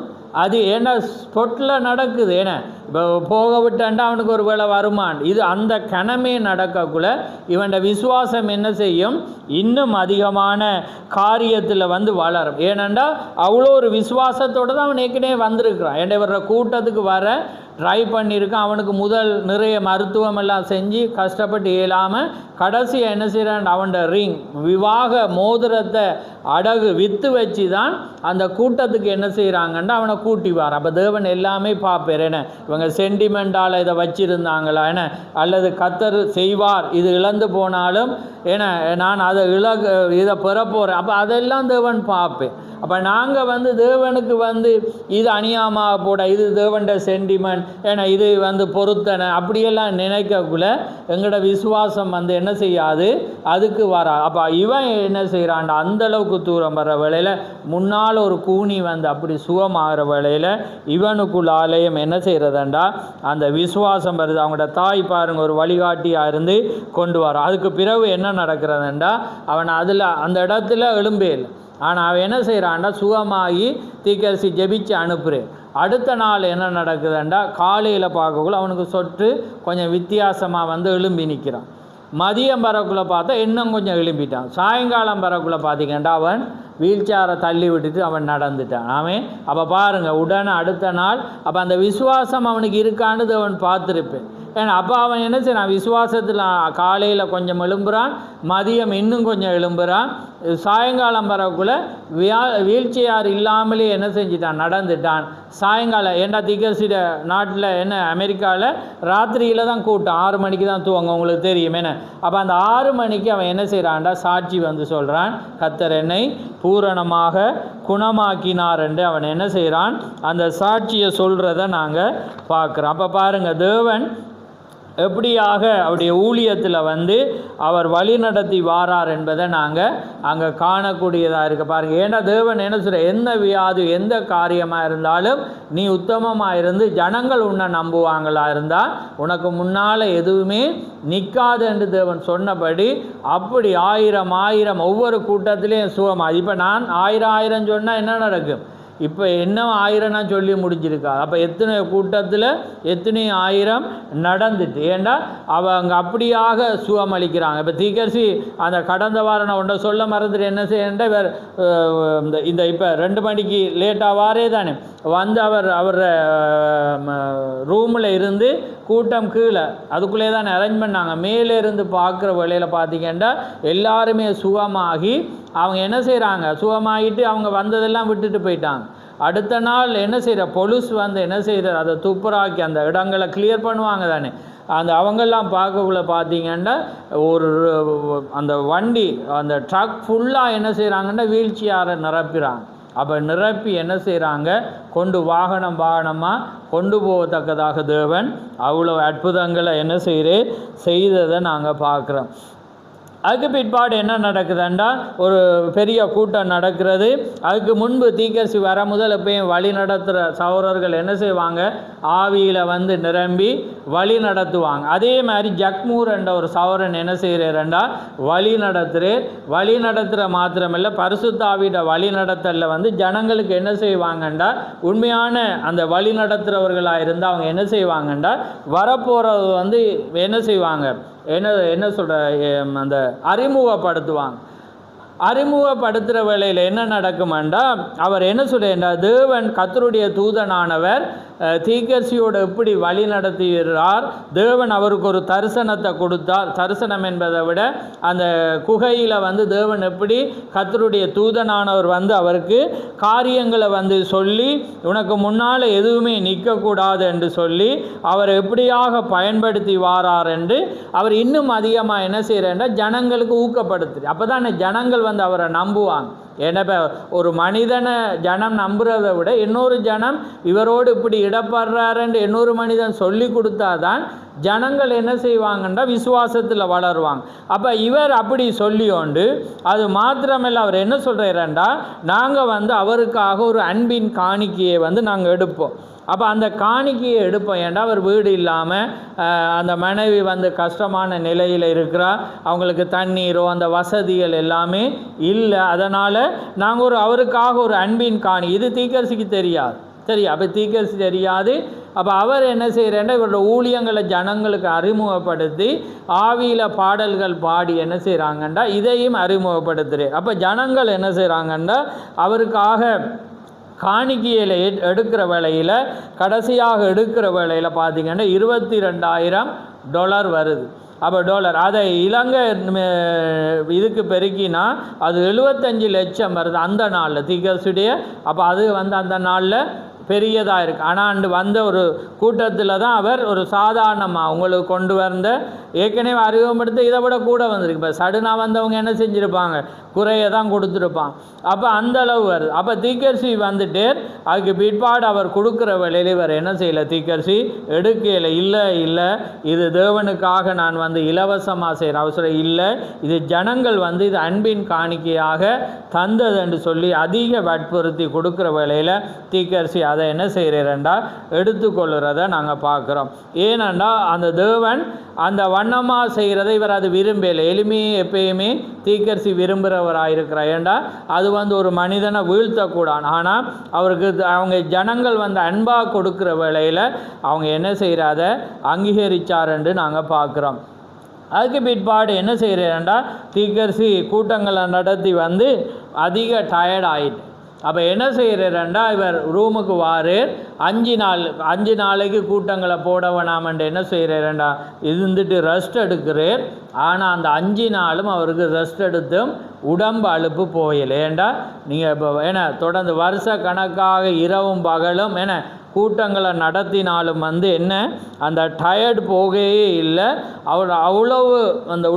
அது ஏன்னா ஸ்பொட்டில் நடக்குது. ஏன்னா இப்போ போக விட்டான்டா அவனுக்கு ஒரு வேளை வருமான், இது அந்த கணமே நடக்கக்குள்ள இவன் விசுவாசம் என்ன செய்யும், இன்னும் அதிகமான காரியத்தில் வந்து வளரும். ஏனெண்டா அவ்வளோ ஒரு விசுவாசத்தோடு தான் அவன் ஏற்கனவே வந்திருக்கிறான். ஏன்னா இவர கூட்டத்துக்கு வர ட்ரை பண்ணியிருக்கான். அவனுக்கு முதல் நிறைய மருத்துவம் எல்லாம் செஞ்சு கஷ்டப்பட்டு இயலாமல் கடைசியாக என்ன செய்கிறான், அவன் ரிங் விவாக மோதிரத்தை அடகு விற்று வச்சு தான் அந்த கூட்டத்துக்கு என்ன செய்கிறாங்கன்னா அவனை கூட்டி வார். அப்போ தேவன் எல்லாமே பார்ப்பார். என்ன இவங்க சென்டிமெண்டால் இதை வச்சுருந்தாங்களா, என்ன அல்லது கத்தர் செய்வார் இது இழந்து போனாலும் ஏன்னா நான் அதை இதை பெற போகிறேன். அப்போ அதெல்லாம் தேவன் பார்ப்பேன். அப்போ நாங்கள் வந்து தேவனுக்கு வந்து இது அநியாயமாக போட, இது தேவன்ட சென்டிமெண்ட், ஏன்னா இது வந்து பொருத்தனை அப்படியெல்லாம் நினைக்கக்குள்ள எங்களோட விசுவாசம் வந்து என்ன செய்யாது, அதுக்கு வரா. அப்போ இவன் என்ன செய்கிறான்டா, அந்தளவுக்கு தூரம் வர வேளையில் முன்னால் ஒரு கூனி வந்து அப்படி சுகமாகிற வேளையில் இவனுக்குள்ளாலேயும் என்ன செய்கிறதாண்டா அந்த விசுவாசம் வருது. அவங்களோட தாய் பாருங்க ஒரு வழிகாட்டியாக இருந்து கொண்டு வர. அதுக்கு பிறகு என்ன நடக்கிறதுண்டா, அவன் அதில் அந்த இடத்துல எழும்பே இல்லை. ஆனால் அவன் என்ன செய்கிறான்டா, சுகமாகி தீக்கரிசி ஜெபிச்சு அனுப்புகிறேன். அடுத்த நாள் என்ன நடக்குதுண்டா, காலையில் பார்க்கக்குள்ள அவனுக்கு சொட்டு கொஞ்சம் வித்தியாசமாக வந்து எழும்பி நிற்கிறான். மதியம் வரக்குள்ளே பார்த்தா இன்னும் கொஞ்சம் எழும்பிட்டான். சாயங்காலம் வரக்குள்ளே பார்த்தீங்கன்னா அவன் வீல் சேரை தள்ளி விட்டுட்டு அவன் நடந்துட்டான். அவன் அப்போ பாருங்கள் உடனே அடுத்த நாள் அப்போ அந்த விசுவாசம் அவனுக்கு இருக்கான்னு அவன் பார்த்துருப்பேன். ஏன்னா அப்போ அவன் என்ன செய்யறான், விசுவாசத்தில் காலையில் கொஞ்சம் எழும்புறான், மதியம் இன்னும் கொஞ்சம் எழும்புறான், சாயங்காலம் வரக்குள்ளே வீழ்ச்சியார் இல்லாமலே என்ன செஞ்சிட்டான், நடந்துட்டான். சாயங்காலம் ஏண்டா திகசிட நாட்டில் என்ன அமெரிக்காவில் ராத்திரியில் தான் கூட்டம், 6 மணிக்கு தான் தூங்க, உங்களுக்கு தெரியும் என்ன. அப்போ அந்த 6 மணிக்கு அவன் என்ன செய்கிறான்டா, சாட்சி வந்து சொல்கிறான், கர்த்தர் என்னை பூரணமாக குணமாக்கினார் என்று அவன் என்ன செய்கிறான், அந்த சாட்சியை சொல்கிறத நாங்கள் பார்க்குறோம். அப்போ பாருங்கள் தேவன் எப்படியாக அவருடைய ஊழியத்தில் வந்து அவர் வழி நடத்தி வாரார் என்பதை நாங்கள் அங்கே காணக்கூடியதாக இருக்க பாருங்கள். ஏன்னா தேவன் என்ன சொல்கிற, எந்த வியாதி எந்த காரியமாக இருந்தாலும் நீ உத்தமமாக இருந்து ஜனங்கள் உன்னை நம்புவாங்களா இருந்தால் உனக்கு முன்னால் எதுவுமே நிற்காது என்று தேவன் சொன்னபடி அப்படி 1000 ஒவ்வொரு கூட்டத்திலையும் சுகமாக. இப்போ நான் 1000 சொன்னால் என்ன நடக்கும், இப்போ என்ன 1000 சொல்லி முடிஞ்சிருக்கா. அப்போ எத்தனை கூட்டத்தில் எத்தனை 1000 நடந்துட்டு, ஏண்டா அவங்க அப்படியாக சுகம் அளிக்கிறாங்க. இப்போ தீக்கரிசி அந்த கடந்த வாரம் நான் ஒன்றை சொல்ல மறந்துட்டு என்ன செய்யண்டா, வேறு இந்த இப்போ 2 மணிக்கு லேட்டாக வாரே தானே வந்து அவர் ரூமில் இருந்து கூட்டம் கீழே அதுக்குள்ளே தான் அரேஞ்ச் பண்ணாங்க. மேலே இருந்து பார்க்குற வேளையில் பார்த்தீங்கன்னா எல்லாருமே சுகமாகி அவங்க என்ன செய்கிறாங்க, சுகமாகிட்டு அவங்க வந்ததெல்லாம் விட்டுட்டு போயிட்டாங்க. அடுத்த நாள் என்ன செய்கிற பொலிஸ் வந்து என்ன செய்கிற அதை துப்புராக்கி அந்த இடங்களை கிளியர் பண்ணுவாங்க தானே, அந்த அவங்கெல்லாம் பார்க்கக்குள்ள பார்த்தீங்கன்னா ஒரு அந்த வண்டி அந்த ட்ரக் ஃபுல்லாக என்ன செய்கிறாங்கன்னா வீல் சேரை நிரப்பிறாங்க. அப்போ நிரப்பி என்ன செய்கிறாங்க, கொண்டு வாகனமாக கொண்டு போகத்தக்கதாக தேவன் அவ்வளோ அற்புதங்களை என்ன செய்ததை நாங்கள் பார்க்குறோம். அதுக்கு பிற்பாடு என்ன நடக்குதுண்டா, ஒரு பெரிய கூட்டம் நடக்கிறது. அதுக்கு முன்பு தீக்கரிசி வர முதல் எப்பயும் வழி நடத்துகிற சகோதரர்கள் என்ன செய்வாங்க, ஆவியில் வந்து நிரம்பி வழி நடத்துவாங்க. அதே மாதிரி ஜக்மூர் என்ற ஒரு சகோதரன் என்ன செய்கிறாருண்டா, வழி நடத்துகிற மாத்திரமில்லை பரிசுத்த ஆவியோட வழி நடத்தலில் வந்து ஜனங்களுக்கு என்ன செய்வாங்கண்டா, உண்மையான அந்த வழி நடத்துகிறவர்களாக இருந்தால் அவங்க என்ன செய்வாங்கண்டா, வரப்போகிறது வந்து என்ன செய்வாங்க, என்ன சொல்கிற அந்த அறிமுகப்படுத்துகிற வேளையில் என்ன நடக்குமெண்டா, அவர் என்ன சொல்கிறா, தேவன் கர்த்தருடைய தூதனானவர் தீக்கரிசியோடு எப்படி வழி நடத்துகிறார், தேவன் அவருக்கு ஒரு தரிசனத்தை கொடுத்தார். தரிசனம் என்பதை விட அந்த குகையில் வந்து தேவன் எப்படி கர்த்தருடைய தூதனானவர் வந்து அவருக்கு காரியங்களை வந்து சொல்லி உனக்கு முன்னால் எதுவுமே நிற்கக்கூடாது என்று சொல்லி அவர் எப்படியாக பயன்படுத்தி வாரார் என்று அவர் இன்னும் அதிகமாக என்ன செய்கிறேன்னா ஜனங்களுக்கு ஊக்கப்படுத்துது. அப்போ தான் ஜனங்கள் வந்து அவரை நம்புவாங்க. ஏன்னா ஒரு மனிதனை ஜனம் நம்புறதை விட இன்னொரு ஜனம் இவரோடு இப்படி இடப்படுறாருன்னு இன்னொரு மனிதன் சொல்லி கொடுத்தாதான் ஜனங்கள் என்ன செய்வாங்கன்னா விசுவாசத்தில் வளருவாங்க. அப்போ இவர் அப்படி சொல்லியோண்டு அது மாத்திரமில்லை, அவர் என்ன சொல்கிறாருண்டா, நாங்கள் வந்து அவருக்காக ஒரு அன்பின் காணிக்கையை வந்து நாங்கள் எடுப்போம். அப்போ அந்த காணிக்கையை எடுப்போம். ஏன்டா அவர் வீடு இல்லாமல் அந்த மனைவி வந்து கஷ்டமான நிலையில் இருக்கிறார், அவங்களுக்கு தண்ணீரோ அந்த வசதிகள் எல்லாமே இல்லை. அதனால் நாங்கள் அவருக்காக ஒரு அன்பின் காணி, இது தீக்கரிசிக்கு தெரியாது. சரி, அப்போ தீக்கரிசி தெரியாது. அப்போ அவர் என்ன செய்கிறேன்னா இவரோட ஊழியங்களை ஜனங்களுக்கு அறிமுகப்படுத்தி ஆவியில் பாடல்கள் பாடி என்ன செய்கிறாங்கண்டா இதையும் அறிமுகப்படுத்துகிறேன். அப்போ ஜனங்கள் என்ன செய்கிறாங்கண்டா அவருக்காக காணிக்கையில் எடுக்கிற வேளையில், கடைசியாக எடுக்கிற வேளையில் பார்த்திங்கன்னா $22,000 வருது. அப்போ டாலர் அதை இலங்கை இதுக்கு பெருக்கினா அது 75 லட்சம் வருது அந்த நாளில் தீக்கரிசியுடைய. அப்போ அது வந்து அந்த நாளில் பெரியதாக இருக்குது. ஆனால் வந்த ஒரு கூட்டத்தில் தான் அவர் ஒரு சாதாரணமாக உங்களுக்கு கொண்டு வந்த ஏற்கனவே அறிமுகப்படுத்த இதை விட கூட வந்திருக்கு. இப்போ சடனாக வந்தவங்க என்ன செஞ்சுருப்பாங்க, குறையை தான் கொடுத்துருப்பான். அப்போ அந்த அளவு வருது. அப்போ தீக்கரிசி வந்துட்டு அதுக்கு பிற்பாடு அவர் கொடுக்குற வேலையில் இவர் என்ன செய்யலை, தீக்கரிசி எடுக்கையில் இல்லை இது தேவனுக்காக நான் வந்து இலவசமாக செய்கிற அவசரம் இல்லை, இது ஜனங்கள் வந்து இது அன்பின் காணிக்கையாக தந்தது என்று சொல்லி அதிக வற்புறுத்தி கொடுக்குற வேலையில் தீக்கரிசி அதை என்ன செய்கிறேன்டா எடுத்துக்கொள்கிறத நாங்கள் பார்க்குறோம். ஏனெண்டா அந்த தேவன் அந்த வண்ணமாக செய்கிறதை இவர் அது விரும்பலை. எளிமையை எப்பயுமே தீக்கரிசி விரும்புகிறவராக இருக்கிறார். ஏண்டா அது வந்து ஒரு மனிதனை வீழ்த்தக்கூடாது. ஆனால் அவருக்கு அவங்க ஜனங்கள் வந்து அன்பாக கொடுக்குற வேளையில் அவங்க என்ன செய்கிறாத அங்கீகரித்தார் என்று நாங்கள் பார்க்குறோம். அதுக்கு பிற்பாடு என்ன செய்கிறேன்டா தீக்கரிசி கூட்டங்களை நடத்தி வந்து அதிக டயர்ட் ஆகிட்டு. அப்போ என்ன செய்கிறேன்டா இவர் ரூமுக்கு வாரேர், 5 நாளைக்கு கூட்டங்களை போட வேணாமன்ட்டு என்ன செய்கிறேன்டா இருந்துட்டு ரெஸ்ட் எடுக்கிறேன். ஆனால் அந்த 5 நாளும் அவருக்கு ரெஸ்ட் எடுத்தும் உடம்பு அலுப்பு போயில்லை. ஏண்டா நீங்கள் இப்போ ஏன்னா தொடர்ந்து வருஷ கணக்காக இரவும் பகலும் ஏன்னா கூட்டங்களை நடத்தினாலும் வந்து என்ன அந்த டயர்டு போகையே இல்லை. அவர் அவ்வளவு அந்த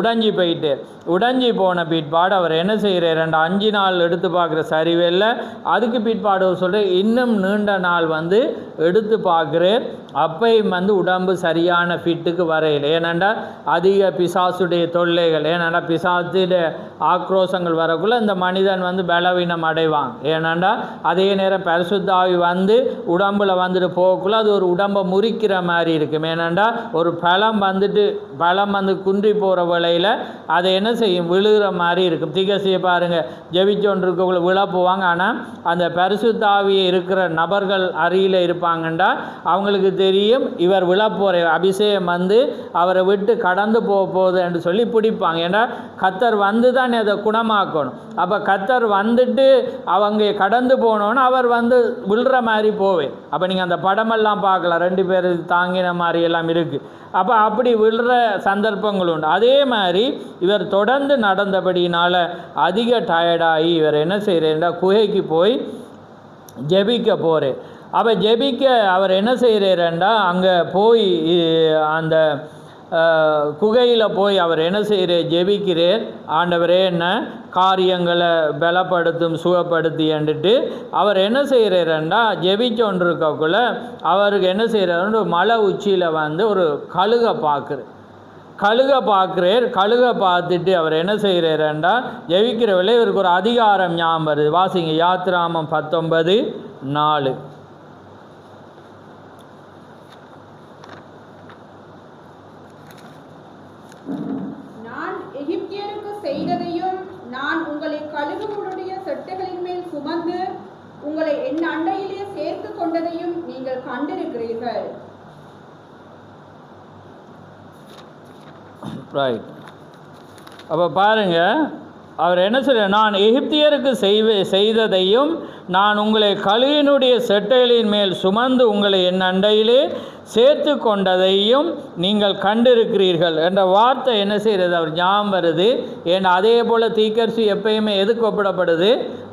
உடைஞ்சி போன பிற்பாடு அவர் என்ன செய்கிறார், 5 நாள் எடுத்து பார்க்குற சரிவில்லை. அதுக்கு பிற்பாடு சொல்கிறேன் இன்னும் நீண்ட நாள் வந்து எடுத்து பார்க்குறேன், அப்பையும் வந்து உடம்பு சரியான ஃபிட்டுக்கு வரையில். ஏனெண்டா அதிக பிசாசுடைய தொல்லைகள், ஏனெண்டா பிசாசுடைய ஆக்ரோஷங்கள் வரக்குள்ள இந்த மனிதன் வந்து பலவீனம் அடைவாங்க. ஏனெண்டா அதே நேரம் பரிசுத்தாவி வந்து உடம்பில் வந்துட்டு போகக்குள்ள அது ஒரு உடம்பை முறிக்கிற மாதிரி இருக்கும். ஏனெண்டா ஒரு பலம் வந்து குன்றி போகிற வேளையில் அதை என்ன செய்யும், விழுகிற மாதிரி இருக்கும். தீக்கரிசியை பாருங்கள், ஜெபிச்சொன்று இருக்கக்குள்ள விழ போவாங்க. ஆனால் அந்த பரிசுத்தாவி இருக்கிற நபர்கள் அருகில் இருப்பாங்கண்டா அவங்களுக்கு தெரியும் இவர் விழப்போகிற அபிஷேகம் வந்து அவரை விட்டு கடந்து போகுது என்று சொல்லி பிடிப்பாங்க. ஏன்னா கத்தர் வந்து தான் அதை குணமாக்கணும். அப்போ கத்தர் வந்துட்டு அவங்க கடந்து போனோன்னு அவர் வந்து விழுற மாதிரி போவேன். அப்போ நீங்கள் அந்த படமெல்லாம் பார்க்கலாம், 2 பேர் தாங்கின மாதிரி எல்லாம் இருக்குது. அப்போ அப்படி விழுற சந்தர்ப்பங்கள் உண்டு. அதே மாதிரி இவர் தொடர்ந்து நடந்தபடியினால் அதிக டயர்டாகி இவர் என்ன செய்கிறேன்டா குகைக்கு போய் ஜெபிக்க போகிறேன். அப்போ ஜெபிக்க அவர் என்ன செய்கிறாருண்டா அங்கே போய் அந்த குகையில் போய் அவர் என்ன செய்கிறார், ஜெபிக்கிறார். ஆண்டவரே என்ன காரியங்களை பலப்படுத்தும் சுகப்படுத்தி என்றுட்டு அவர் என்ன செய்கிறாருண்டா ஜெபிச்சொன்று இருக்கக்குள்ள அவருக்கு என்ன செய்கிறாருன்னு மலை உச்சியில் வந்து ஒரு கழுகை பார்த்துட்டு அவர் என்ன செய்கிறாருண்டா ஜெபிக்கிற வேளை இவருக்கு ஒரு அதிகாரம் ஞாபகம் வருது. வாசிங்க யாத்திராமம் 19:4. செய்ததையும் நான் உங்களை கழுகுகளுடைய செட்டைகளின் மேல் சுமந்து உங்களை என் அண்டையிலே சேர்த்து கொண்டதையும் நீங்கள் கண்டிருக்கிறீர்கள். ரைட். அப்போ பாருங்க அவர் என்ன சொல்ற, நான் எகிப்தியருக்கு செய்ததையும் நான் உங்களை கழுகினுடைய செட்டைகளின் மேல் சுமந்து உங்களை என் அண்டையிலே சேர்த்து கொண்டதையும் நீங்கள் கண்டிருக்கிறீர்கள் என்ற வார்த்தை என்ன செய்கிறது, அவர் ஞாபகம் வருது. ஏன்னா அதே போல் தீக்கரிசி எப்பயுமே எதுக்கு ஒப்பிடப்படுது,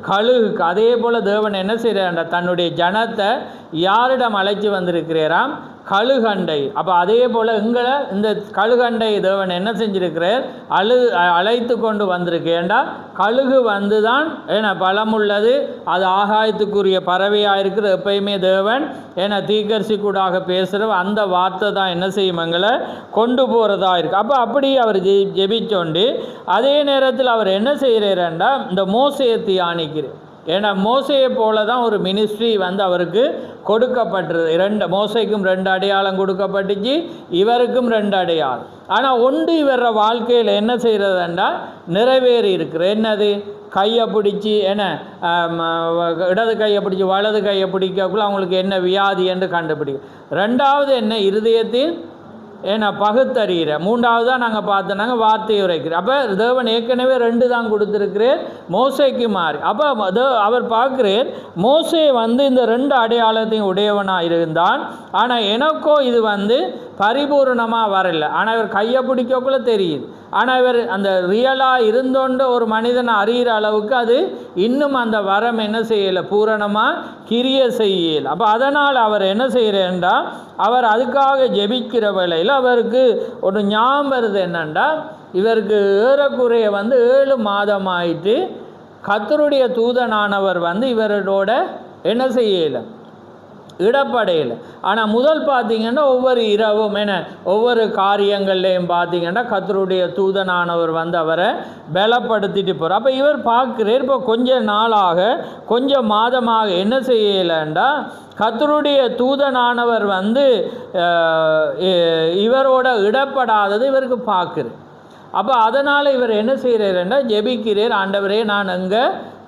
கழுகுக்கு. அதே போல் தேவன் என்ன செய்கிறார், தன்னுடைய ஜனத்தை யாரிடம் அழைச்சி வந்திருக்கிறாராம், கழுகண்டை. அப்போ அதே போல் இந்த கழுகண்டை தேவன் என்ன செஞ்சிருக்கிறார், அழைத்து கொண்டு வந்திருக்கேன்டா. கழுகு வந்து தான் ஏன்னா பலமுள்ளது, அது ஆகாயத்துக்குரிய பறவையாக இருக்கிற எப்பயுமே தேவன் ஏன்னா தீக்கரிசி கூடாக பேசுகிற அந்த வார்த்தை தான் என்ன செய்யும், எங்களை கொண்டு போகிறதா இருக்குது. அப்போ அப்படி அவர் ஜெபிச்சோண்டு அதே நேரத்தில் அவர் என்ன செய்கிறாருண்டா இந்த மோசையை தியானிக்கிறார். ஏன்னா மோசையை போல தான் ஒரு மினிஸ்ட்ரி வந்து அவருக்கு கொடுக்கப்பட்டிருது. மோசைக்கும் 2 அடையாளம் கொடுக்கப்பட்டுச்சு, இவருக்கும் 2 அடையாளம். ஆனால் ஒன்று இவர வாழ்க்கையில் என்ன செய்கிறதுண்டா நிறைவேறி இருக்கிற என்னது, கையை பிடிச்சி இடது கையை பிடிச்சி வலது கையை பிடிக்கக்குள்ள அவங்களுக்கு என்ன வியாதி என்று கண்டுபிடிக்கும். 2வது என்ன, இருதயத்தில் பகுத்தறிகிற. 3வதாக நாங்கள் பார்த்தோன்னாங்க வார்த்தையை உரைக்கிறேன். அப்போ தேவன் ஏற்கனவே 2 தான் கொடுத்துருக்கிறேன் மோசைக்கு மாறி. அப்போ அவர் பார்க்குறேன் மோசே வந்து இந்த 2 அடையாளத்தையும் உடையவனாக இருந்தான். ஆனால் எனக்கோ இது வந்து பரிபூர்ணமாக வரல. ஆனால் இவர் கையை பிடிக்கக்குள்ள தெரியுது. ஆனால் இவர் அந்த ரியலாக இருந்தோண்டு ஒரு மனிதனை அறிகிற அளவுக்கு அது இன்னும் அந்த வரம் என்ன செய்யலை, பூரணமாக கிரிய செய்யலை. அப்போ அதனால் அவர் என்ன செய்கிறேன்டா, அவர் அதுக்காக ஜெபிக்கிற வேளையில் அவருக்கு ஒரு ஞாபகம் வருது. என்னண்டா, இவருக்கு ஏறக்குறைய வந்து 7 மாதம் ஆயிட்டு கர்த்தருடைய தூதனானவர் வந்து இவரோட என்ன செய்யலை, இடப்படையில். ஆனால் முதல் பார்த்திங்கன்னா ஒவ்வொரு இரவும் ஒவ்வொரு காரியங்கள்லையும் பார்த்திங்கன்னா கர்த்தருடைய தூதனானவர் வந்து அவரை பலப்படுத்திட்டு போகிறார். அப்போ இவர் பார்க்குறார், இப்போ கொஞ்ச நாளாக கொஞ்சம் மாதமாக என்ன செய்யலைண்டா கர்த்தருடைய தூதனானவர் வந்து இவரோட இடப்படாதது இவருக்கு பார்க்குறார். அப்போ அதனால் இவர் என்ன செய்கிறாருன்னா ஜெபிக்கிறார், ஆண்டவரே நான் அங்கே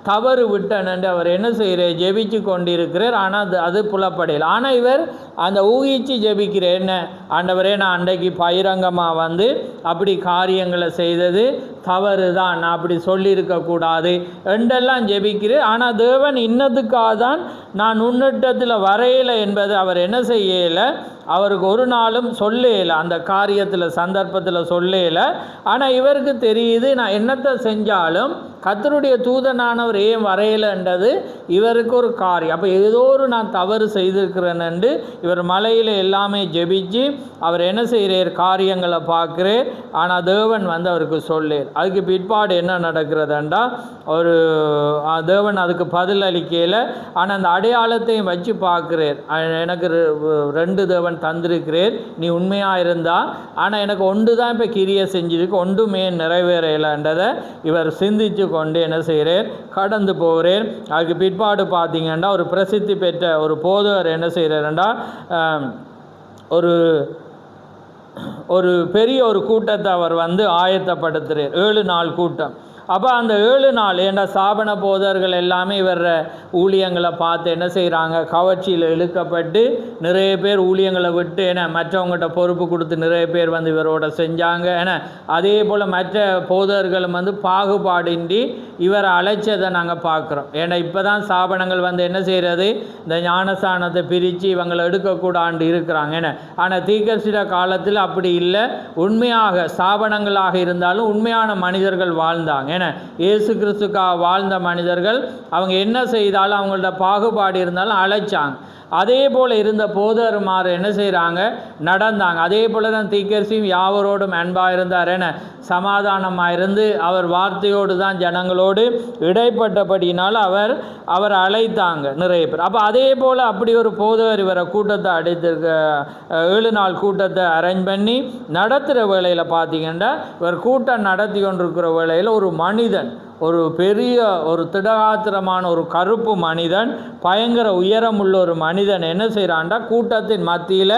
தவறு விட்டேன் என்று அவர் என்ன செய்கிறார், ஜெபிச்சு கொண்டிருக்கிறார். ஆனால் அது புலப்படையில். ஆனால் இவர் அந்த ஊகிச்சு ஜெபிக்கிறார், என்ன ஆண்டவரே நான் அன்றைக்கு பகிரங்கமாக வந்து அப்படி காரியங்களை செய்தது தவறு தான், நான் அப்படி சொல்லியிருக்கக்கூடாது என்றெல்லாம் ஜெபிக்கிறேன். ஆனால் தேவன் இன்னதுக்காக தான் நான் உன்னிட்டத்தில் வரையலை என்பது அவர் என்ன செய்யலை, அவருக்கு ஒரு நாளும் சொல்லலை, அந்த காரியத்தில் சந்தர்ப்பத்தில் சொல்லலை. ஆனால் இவருக்கு தெரியுது நான் என்னத்தை செஞ்சாலும் கர்த்தருடைய தூதனானவர் ஏன் வரையலைன்றது இவருக்கு ஒரு காரியம். அப்போ ஏதோ ஒரு நான் தவறு செய்திருக்கிறேன் என்று இவர் மலையில் எல்லாமே ஜெபிச்சு அவர் என்ன செய்கிறார், காரியங்களை பார்க்குறார். ஆனால் தேவன் வந்து அவருக்கு சொல்லேர். அதுக்கு பிற்பாடு என்ன நடக்கிறதுண்டா, ஒரு தேவன் அதுக்கு பதில் அளிக்கையில். ஆனால் அந்த அடையாளத்தையும் வச்சு பார்க்குறார், எனக்கு 2 தேவன் தந்திருக்கிறேன், நீ உண்மையாக இருந்தால். ஆனால் எனக்கு ஒன்று தான் இப்போ கிரியை செஞ்சிருக்கு, ஒன்றுமே நிறைவேறலைன்றதை இவர் சிந்தித்து கொண்டு என்ன செய்கிறார், கடந்து போகிறேன். அதுக்கு பிற்பாடு பார்த்தீங்கன்னா ஒரு பிரசித்தி பெற்ற ஒரு போதவர் என்ன செய்கிறாருண்டா, ஒரு பெரிய ஒரு கூட்டத்தை அவர் வந்து ஆயத்தப்படுத்துகிறார், 7 நாள் கூட்டம். அப்போ அந்த 7 நாள் ஏண்டா சாபன போதர்கள் எல்லாமே இவர் ஊழியங்களை பார்த்து என்ன செய்கிறாங்க, கவர்ச்சியில் இழுக்கப்பட்டு நிறைய பேர் ஊழியங்களை விட்டு மற்றவங்ககிட்ட பொறுப்பு கொடுத்து நிறைய பேர் வந்து இவரோட செஞ்சாங்க. அதே போல் மற்ற போதர்களும் வந்து பாகுபாடின்றி இவரை அழைச்சதை நாங்கள் பார்க்குறோம். ஏன்னா இப்போ தான் சாபனங்கள் வந்து என்ன செய்கிறது, இந்த ஞானஸ்தானத்தை பிரித்து இவங்களை எடுக்கக்கூடாண்டு இருக்கிறாங்க. ஆனால் தீர்க்கதரிசிட காலத்தில் அப்படி இல்லை, உண்மையாக ஸ்தாபனங்களாக இருந்தாலும் உண்மையான மனிதர்கள் வாழ்ந்தாங்க. இயேசு கிறிஸ்துக்காக வாழ்ந்த மனிதர்கள் அவங்க என்ன செய்தாலும் அவங்கள்ட்ட பாகுபாடு இருந்தாலும் அழைச்சாங்க. அதே போல் இருந்த போதர்மார் என்ன செய்கிறாங்க, நடந்தாங்க. அதே போல் தான் தீர்க்கதரிசியும் யாவரோடும் அன்பாக இருந்தார், சமாதானமாக இருந்து அவர் வார்த்தையோடு தான் ஜனங்களோடு இடைப்பட்டபடியினால் அவர் அழைத்தாங்க நிறைய பேர். அப்போ அதே போல் அப்படி ஒரு போதவர் இவரை கூட்டத்தை அடைத்திருக்க 7 நாள் கூட்டத்தை அரேஞ்ச் பண்ணி நடத்துகிற வேளையில் பார்த்தீங்கன்னா இவர் கூட்டம் நடத்தி கொண்டிருக்கிற வேளையில் ஒரு மனிதன், ஒரு பெரிய ஒரு திடகாத்திரமான ஒரு கருப்பு மனிதன், பயங்கர உயரமுள்ள ஒரு மனிதன் என்ன செய்கிறான்டா கூட்டத்தின் மத்தியில்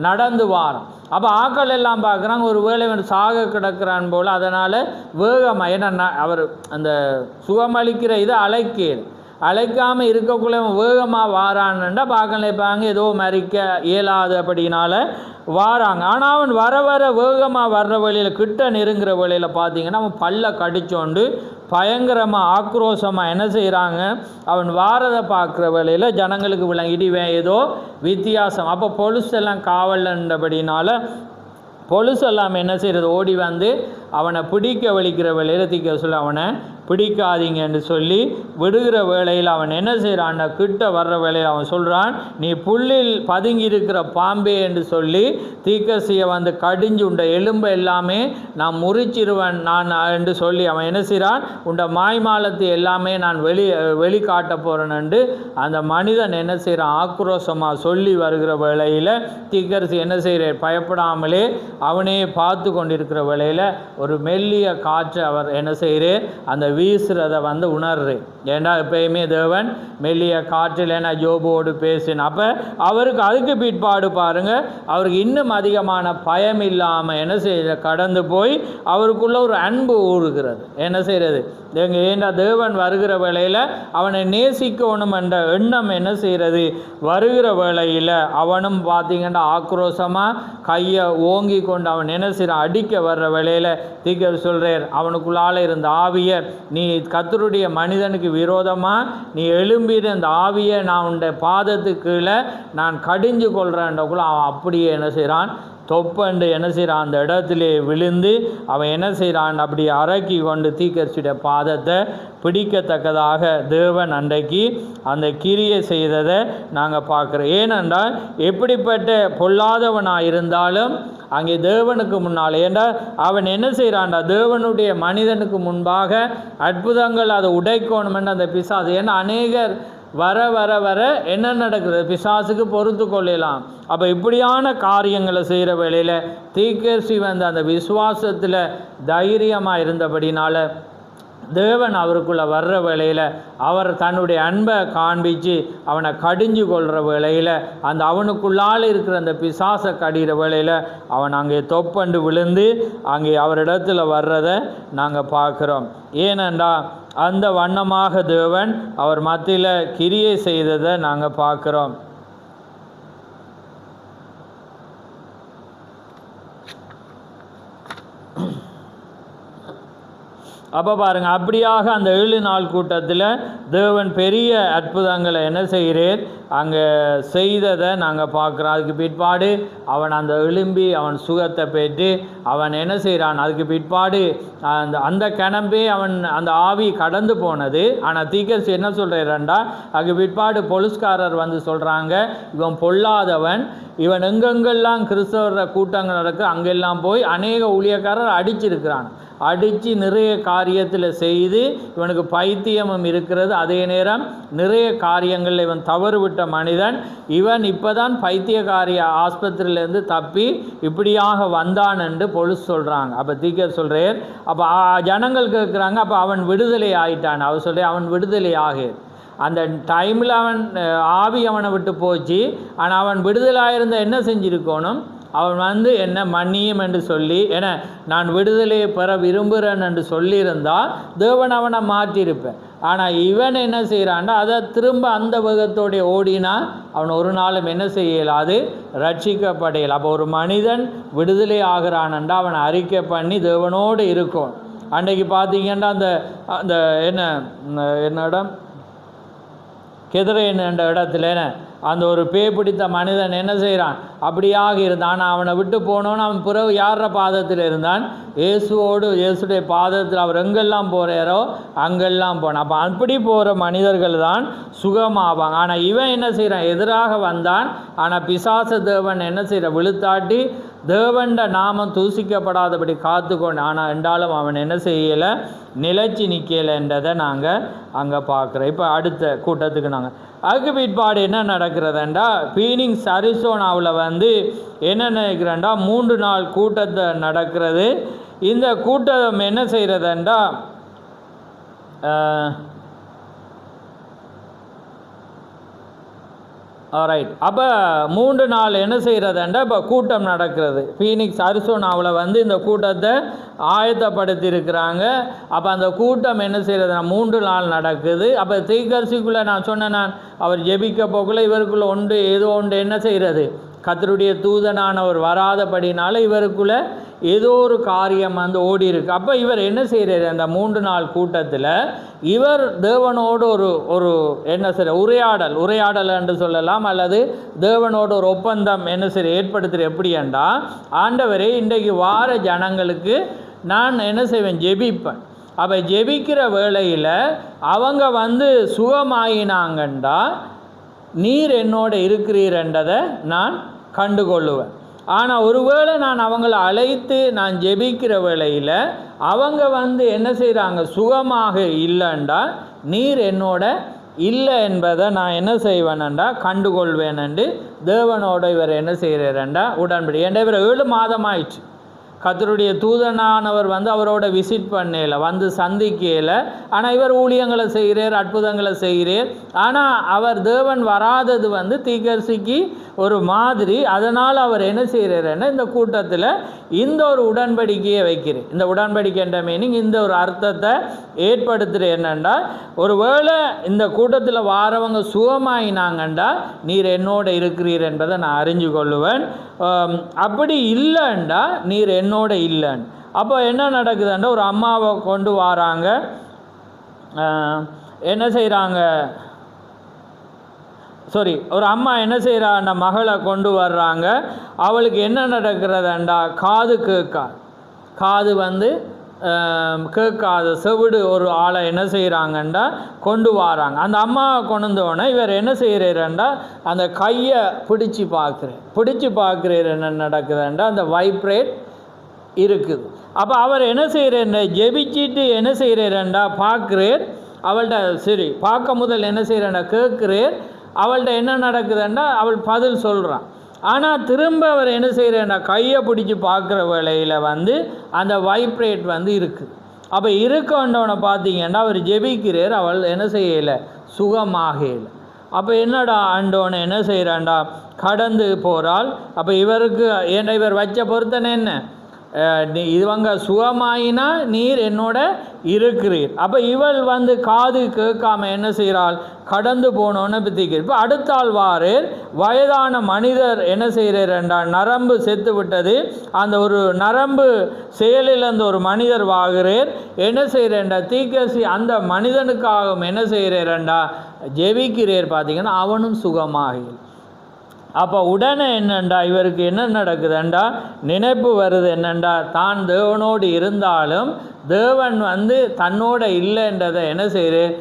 நடந்து வாரான். அப்போ ஆக்கள் எல்லாம் பார்க்குறாங்க, ஒரு வேளை சாக கிடக்கிறான் போல். அதனால் வேகமாக ஏன்னா அவர் அந்த சுகமளிக்கிற இதை அழைக்காமல் இருக்கக்குள்ள வேகமாக வாரான்னுண்டா பார்க்கல இருப்பாங்க, ஏதோ மறிக்க இயலாது அப்படின்னால வாராங்க. ஆனால் அவன் வர வேகமாக வர்ற வழியில் கிட்ட நெருங்குற வழியில் பார்த்தீங்கன்னா அவன் பல்ல கடிச்சோண்டு பயங்கரமாக ஆக்ரோஷமாக என்ன செய்கிறாங்க, அவன் வாரதை பார்க்குற வேளையில் ஜனங்களுக்கு விளங்கிடுவேன் ஏதோ வித்தியாசம். அப்போ பொலிஸ் எல்லாம் காவல்ன்றபடினால பொலிஸ் எல்லாம் என்ன செய்கிறது, ஓடி வந்து அவனை பிடிக்க வலிக்கிற வேளையில் தீக்க சொல்லி அவனை பிடிக்காதீங்கன்னு சொல்லி விடுகிற வேளையில் அவன் என்ன செய்கிறான், கிட்ட வர்ற வேளையில் அவன் சொல்கிறான், நீ புல்லில் பதுங்கி இருக்கிற பாம்பே என்று சொல்லி தீக்கசியை வந்து கடிஞ்சு உண்ட எலும்பை எல்லாமே நான் முறிச்சிருவேன் நான் என்று சொல்லி அவன் என்ன செய்கிறான், உண்ட மாய்மாலத்தை எல்லாமே நான் வெளி காட்ட போகிறேன்னு அந்த மனிதன் என்ன செய்கிறான், ஆக்ரோஷமாக சொல்லி வருகிற வேளையில் தீக்கரசி என்ன செய்கிறார், பயப்படாமலே அவனே பார்த்து கொண்டிருக்கிற வேளையில் ஒரு மெல்லிய காற்று அவர் என்ன செய்கிறார், அந்த வீசுறதை வந்து உணர்றேன். ஏன்னா எப்பயுமே தேவன் மெல்லிய காற்றில் ஏன்னா ஜோபோடு பேசின அப்போ அவருக்கு அதுக்கு பிற்பாடு பாருங்கள், அவருக்கு இன்னும் அதிகமான பயம் இல்லாமல் என்ன செய்ய கடந்து போய் அவருக்குள்ள ஒரு அன்பு ஊறுகிறது. என்ன செய்கிறது, ஏன்னா தேவன் வருகிற வேளையில் அவனை நேசிக்கணும் என்ற எண்ணம் என்ன செய்கிறது, வருகிற வேளையில் அவனும் பார்த்தீங்கன்னா ஆக்ரோஷமாக கையை ஓங்கி கொண்டு அவன் என்ன செய்கிறான், அடிக்க வர்ற வேளையில் தீர்க்கதரிசி சொல்கிறார், அவனுக்குள்ளால் இருந்த ஆவியை நீ கர்த்தருடைய மனிதனுக்கு விரோதமாக நீ எழும்பின அந்த ஆவியை நான் உன்னுடைய பாதத்துக்கு கீழே நான் கடிஞ்சு கொள்கிறேன்றக்குள்ள அவன் அப்படியே என்ன செய்கிறான், தொப்பண்டு என்ன செய்கிறான், அந்த இடத்திலே விழுந்து அவன் என்ன செய்கிறான், அப்படி அரக்கி கொண்டு தீர்க்கதரிசியுடைய பாதத்தை பிடிக்கத்தக்கதாக தேவன் அன்றைக்கு அந்த கிரியை செய்ததை நாங்கள் பார்க்குறோம். ஏனென்றால் எப்படிப்பட்ட பொல்லாதவனாக இருந்தாலும் அங்கே தேவனுக்கு முன்னால், ஏன்றால் அவன் என்ன செய்கிறான்டா, தேவனுடைய மனிதனுக்கு முன்பாக அற்புதங்கள் அதை உடைக்கணுமென்று அந்த பிசாசு, ஏன்னா அநேகர் வர வர வர என்ன நடக்குது, பிசாசுக்கு பொறுத்து கொள்ளலாம். அப்போ இப்படியான காரியங்களை செய்கிற வேளையில் தீர்க்கதரிசி வந்து அந்த விசுவாசத்தில் தைரியமாக இருந்தபடினால தேவன் அவருக்குள்ளே வர்ற வேளையில் அவர் தன்னுடைய அன்பை காண்பித்து அவனை கடிஞ்சு கொள்கிற வேளையில் அந்த அவனுக்குள்ளால் இருக்கிற அந்த பிசாசை கடிகிற வேளையில் அவன் அங்கே தொப்பண்டு விழுந்து அங்கே அவரிடத்தில் வர்றதை நாங்கள் பார்க்குறோம். ஏனென்றால் அந்த வண்ணமாக தேவன் அவர் மத்தியில் கிரியை செய்ததை நாங்கள் பார்க்குறோம். அப்போ பாருங்கள், அப்படியாக அந்த 7 நாள் கூட்டத்தில் தேவன் பெரிய அற்புதங்களை என்ன செய்கிறார் அங்கே செய்ததை நாங்கள் பார்க்குறோம். அதுக்கு பிற்பாடு அவன் அந்த எழும்பி அவன் சுகத்தை பெற்று அவன் என்ன செய்கிறான், அதுக்கு பிற்பாடு அந்த கிளம்பி அவன் அந்த ஆவி கடந்து போனது. ஆனால் தீர்க்கதரிசி என்ன சொல்கிறான்டா, அதுக்கு பிற்பாடு போலீஸ்காரர் வந்து சொல்கிறாங்க, இவன் பொல்லாதவன், இவன் எங்கெங்கெல்லாம் கிறிஸ்தவர கூட்டங்கள் நடக்கு அங்கெல்லாம் போய் அநேக ஊழியக்காரர் அடிச்சிருக்கிறான், அடித்து நிறைய காரியத்தில் செய்து இவனுக்கு பைத்தியமும் இருக்கிறது. அதே நேரம் நிறைய காரியங்களில் இவன் தவறு விட்ட மனிதன், இவன் இப்போ தான் பைத்தியக்காரிய ஆஸ்பத்திரியிலேருந்து தப்பி இப்படியாக வந்தான் என்று போலீஸ் சொல்கிறாங்க. அப்போ தீர்க்கதரிசி சொல்கிறார், அப்போ ஜனங்கள் கேட்குறாங்க, அப்போ அவன் விடுதலை ஆகிட்டான். அவர் சொல்கிற அவன் விடுதலை ஆகு, அந்த டைமில் அவன் ஆவி அவனை விட்டு போச்சு. ஆனால் அவன் விடுதலாயிருந்த என்ன செஞ்சிருக்கணும், அவன் வந்து என்ன மன்னியும் என்று சொல்லி என நான் விடுதலையை பெற விரும்புகிறேன் என்று சொல்லியிருந்தால் தேவன் அவனை மாற்றியிருப்பேன். ஆனால் இவன் என்ன செய்கிறான்டா, அதை திரும்ப அந்த வேகத்தோடைய ஓடினா அவன் ஒரு நாளும் என்ன செய்யலாது, ரட்சிக்கப்படையல். அப்போ ஒரு மனிதன் விடுதலை ஆகிறான்டா அவனை அறிக்கை பண்ணி தேவனோடு இருக்கும். அன்றைக்கு பார்த்தீங்கன்னா அந்த அந்த என்ன இடம் கெதிரேன் என்ற இடத்துல அந்த ஒரு பேய் பிடித்த மனிதன் என்ன செய்கிறான், அப்படியாக இருந்தான். அவனை விட்டு போனோன்னு அவன் பிறகு யார பாதத்தில் இருந்தான், இயேசுவோடு இயேசுடைய பாதத்தில் அவர் எங்கெல்லாம் போகிறாரோ அங்கெல்லாம் போனான். அப்போ அப்படி போகிற மனிதர்கள் தான் சுகமாவாங்க. ஆனால் இவன் என்ன செய்கிறான், எதிராக வந்தான். ஆனால் பிசாச தேவன் என்ன செய்கிற, விழுத்தாட்டி தேவண்ட நாமம் தூசிக்கப்படாதபடி காத்துக்கொண்டு, ஆனால் என்றாலும் அவன் என்ன செய்யலை, நிலைச்சி நிற்கலைன்றதை நாங்கள் அங்கே பார்க்குறோம். இப்போ அடுத்த கூட்டத்துக்கு நாங்கள் அதுக்கு பிற்பாடு என்ன நடக்கிறதுண்டா, பீனிக்ஸ் அரிசோனாவில் வந்து என்ன நினைக்கிறேன்டா 3 நாள் கூட்டத்தை நடக்கிறது. இந்த கூட்டம் என்ன செய்கிறதுண்டா, ரைட், அப்போ 3 நாள் என்ன செய்கிறதுண்டா இப்போ கூட்டம் நடக்கிறது. ஃபீனிக்ஸ் அரிசோனாவில் வந்து இந்த கூட்டத்தை ஆயத்தப்படுத்தி இருக்கிறாங்க. அப்போ அந்த கூட்டம் என்ன செய்கிறதுனா 3 நாள் நடக்குது. அப்போ தீர்க்கதரிசிக்குள்ளே நான் சொன்னேன், நான் அவர் ஜெபிக்க போக்குள்ள இவருக்குள்ளே ஏதோ ஒன்று என்ன செய்கிறது, கர்த்தருடைய தூதனானவர் வராதபடினால இவருக்குள்ளே ஏதோ ஒரு காரியம் வந்து ஓடி இருக்கு. அப்போ இவர் என்ன செய்கிறார், அந்த 3 நாள் கூட்டத்தில் இவர் தேவனோடு ஒரு என்ன செய்ய உரையாடல் என்று சொல்லலாம், அல்லது தேவனோடு ஒரு ஒப்பந்தம் என்ன செய்ய ஏற்படுத்துகிற. எப்படி என்றால், ஆண்டவரே இன்றைக்கு வார ஜனங்களுக்கு நான் என்ன செய்வேன், ஜெபிப்பேன். அப்போ ஜெபிக்கிற வேளையில் அவங்க வந்து சுகமாயினாங்கண்டா நீர் என்னோட இருக்கிறீர்ன்றதை நான் கண்டுகொள்ளுவேன். ஆனால் ஒருவேளை நான் அவங்கள அழைத்து நான் ஜெபிக்கிற வேளையில் அவங்க வந்து என்ன செய்கிறாங்க, சுகமாக இல்லைண்டா நீர் என்னோட இல்லை என்பதை நான் என்ன செய்வேன்டா கண்டுகொள்வேன் என்று தேவனோட இவர் என்ன செய்கிறாரண்டா உடன்படி. ஏன்னா இவர் 7 மாதம் ஆயிடுச்சு, கர்த்தருடைய தூதனானவர் வந்து அவரோட விசிட் பண்ணல, வந்து சந்திக்கல. ஆனால் இவர் ஊழியங்களை செய்கிறார், அற்புதங்களை செய்கிறார். ஆனால் அவர் தேவன் வராதது வந்து தீர்க்கதரிசிக்கு ஒரு மாதிரி. அதனால் அவர் என்ன செய்கிறாருன்னா இந்த கூட்டத்தில் இந்த ஒரு உடன்படிக்கையை வைக்கிறேன். இந்த உடன்படிக்கை என்ற மீனிங் இந்த ஒரு அர்த்தத்தை ஏற்படுத்துகிற என்னென்னா, ஒருவேளை இந்த கூட்டத்தில் வாரவங்க சுகமாயினாங்கண்டா நீர் என்னோட இருக்கிறீர் என்பதை நான் அறிஞ்சு கொள்ளுவேன். அப்படி இல்லைண்டா நீர் என்னோட இல்லைன்னு. அப்போ என்ன நடக்குதுன்னா, ஒரு அம்மாவை கொண்டு வராங்க, என்ன செய்கிறாங்க, ஒரு அம்மா என்ன செய்கிறாண்ட மகளை கொண்டு வர்றாங்க. அவளுக்கு என்ன நடக்கிறதாண்டா, காது வந்து கேட்காத செவிடு ஒரு ஆளை என்ன செய்கிறாங்கண்டா கொண்டு வராங்க. அந்த அம்மாவை கொண்டு வந்தோடனே இவர் என்ன செய்கிறாருண்டா, அந்த கையை பிடிச்சி பார்க்குறாரு. என்ன நடக்குதுண்டா, அந்த வைப்ரேட் இருக்குது. அப்போ அவர் என்ன செய்கிறாருண்டா, ஜெபிச்சிட்டு என்ன செய்கிறாருண்டா பார்க்குறார். அவள்கிட்ட சரி பார்க்க முதல் என்ன செய்கிறாண்டா கேட்குறார். அவள்கிட்ட என்ன நடக்குதுண்டா அவள் பதில் சொல்கிறான். ஆனால் திரும்ப அவர் என்ன செய்கிறாண்டா கையை பிடிச்சி பார்க்குற வேளையில் வந்து அந்த வைப்ரேட் வந்து இருக்குது. அப்போ இருக்கண்டவனை பார்த்தீங்கன்னா அவர் ஜெபிக்கிறார், அவள் என்ன செய்யலை, சுகமாகலை. அப்போ என்னடா ஆண்டவனை என்ன செய்கிறாண்டா கடந்து போகிறாள். அப்போ இவருக்கு இவர் வச்ச பொருத்தனை என்ன, இவங்க சுகமாயினா நீர் என்னோட இருக்கிறீர். அப்போ இவள் வந்து காது கேட்காம என்ன செய்கிறாள், கடந்து போனோன்னு பற்றிக்கிறேன். இப்போ அடுத்த ஆள் வாரேர், வயதான மனிதர் என்ன செய்கிறார் என்றால் நரம்பு செத்து விட்டது. அந்த ஒரு நரம்பு செயலில் அந்த ஒரு மனிதர் வாங்குறார். என்ன செய்கிறேன்டா தீர்க்கதரிசி அந்த மனிதனுக்காக என்ன செய்கிறேன்டா ஜெபிக்கிறேர். பார்த்தீங்கன்னா அவனும் சுகமாகி. அப்போ உடனே என்னண்டா இவருக்கு என்ன நடக்குதுண்டா நினைப்பு வருது. என்னண்டா தான் தேவனோடு இருந்தாலும் தேவன் வந்து தன்னோட இல்லைன்றதை என்ன செய்கிறார்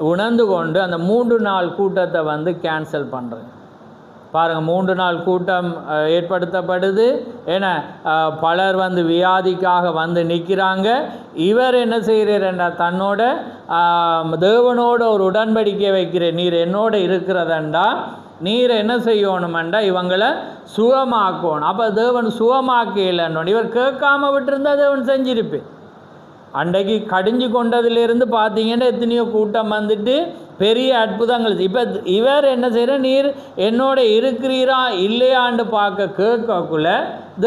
உணர்ந்து கொண்டு அந்த 3 நாள் கூட்டத்தை வந்து கேன்சல் பண்ணுறேன். பாருங்கள், 3 நாள் கூட்டம் ஏற்படுத்தப்படுது. ஏன்னா பலர் வந்து வியாதிக்காக வந்து நிற்கிறாங்க. இவர் என்ன செய்கிறார்ண்டா தன்னோட தேவனோட ஒரு உடன்படிக்கை வைக்கிறேன், நீர் என்னோட இருக்கிறதண்டா நீர் என்ன செய்யணுமெண்டா இவங்களை சுகமாக்கணும். அப்போ தேவன் சுகமாக்கலைன்னு இவர் கேட்காம விட்டுருந்தா தேவன் செஞ்சிருப்பேன். அன்றைக்கு கடிஞ்சு கொண்டதுலேருந்து பார்த்தீங்கன்னா எத்தனையோ கூட்டம் வந்துட்டு பெரிய அற்புதங்கள். இப்போ இவர் என்ன செய்கிற, நீர் என்னோட இருக்கிறீரா இல்லையான்னு பார்க்க கேட்கக்குள்ள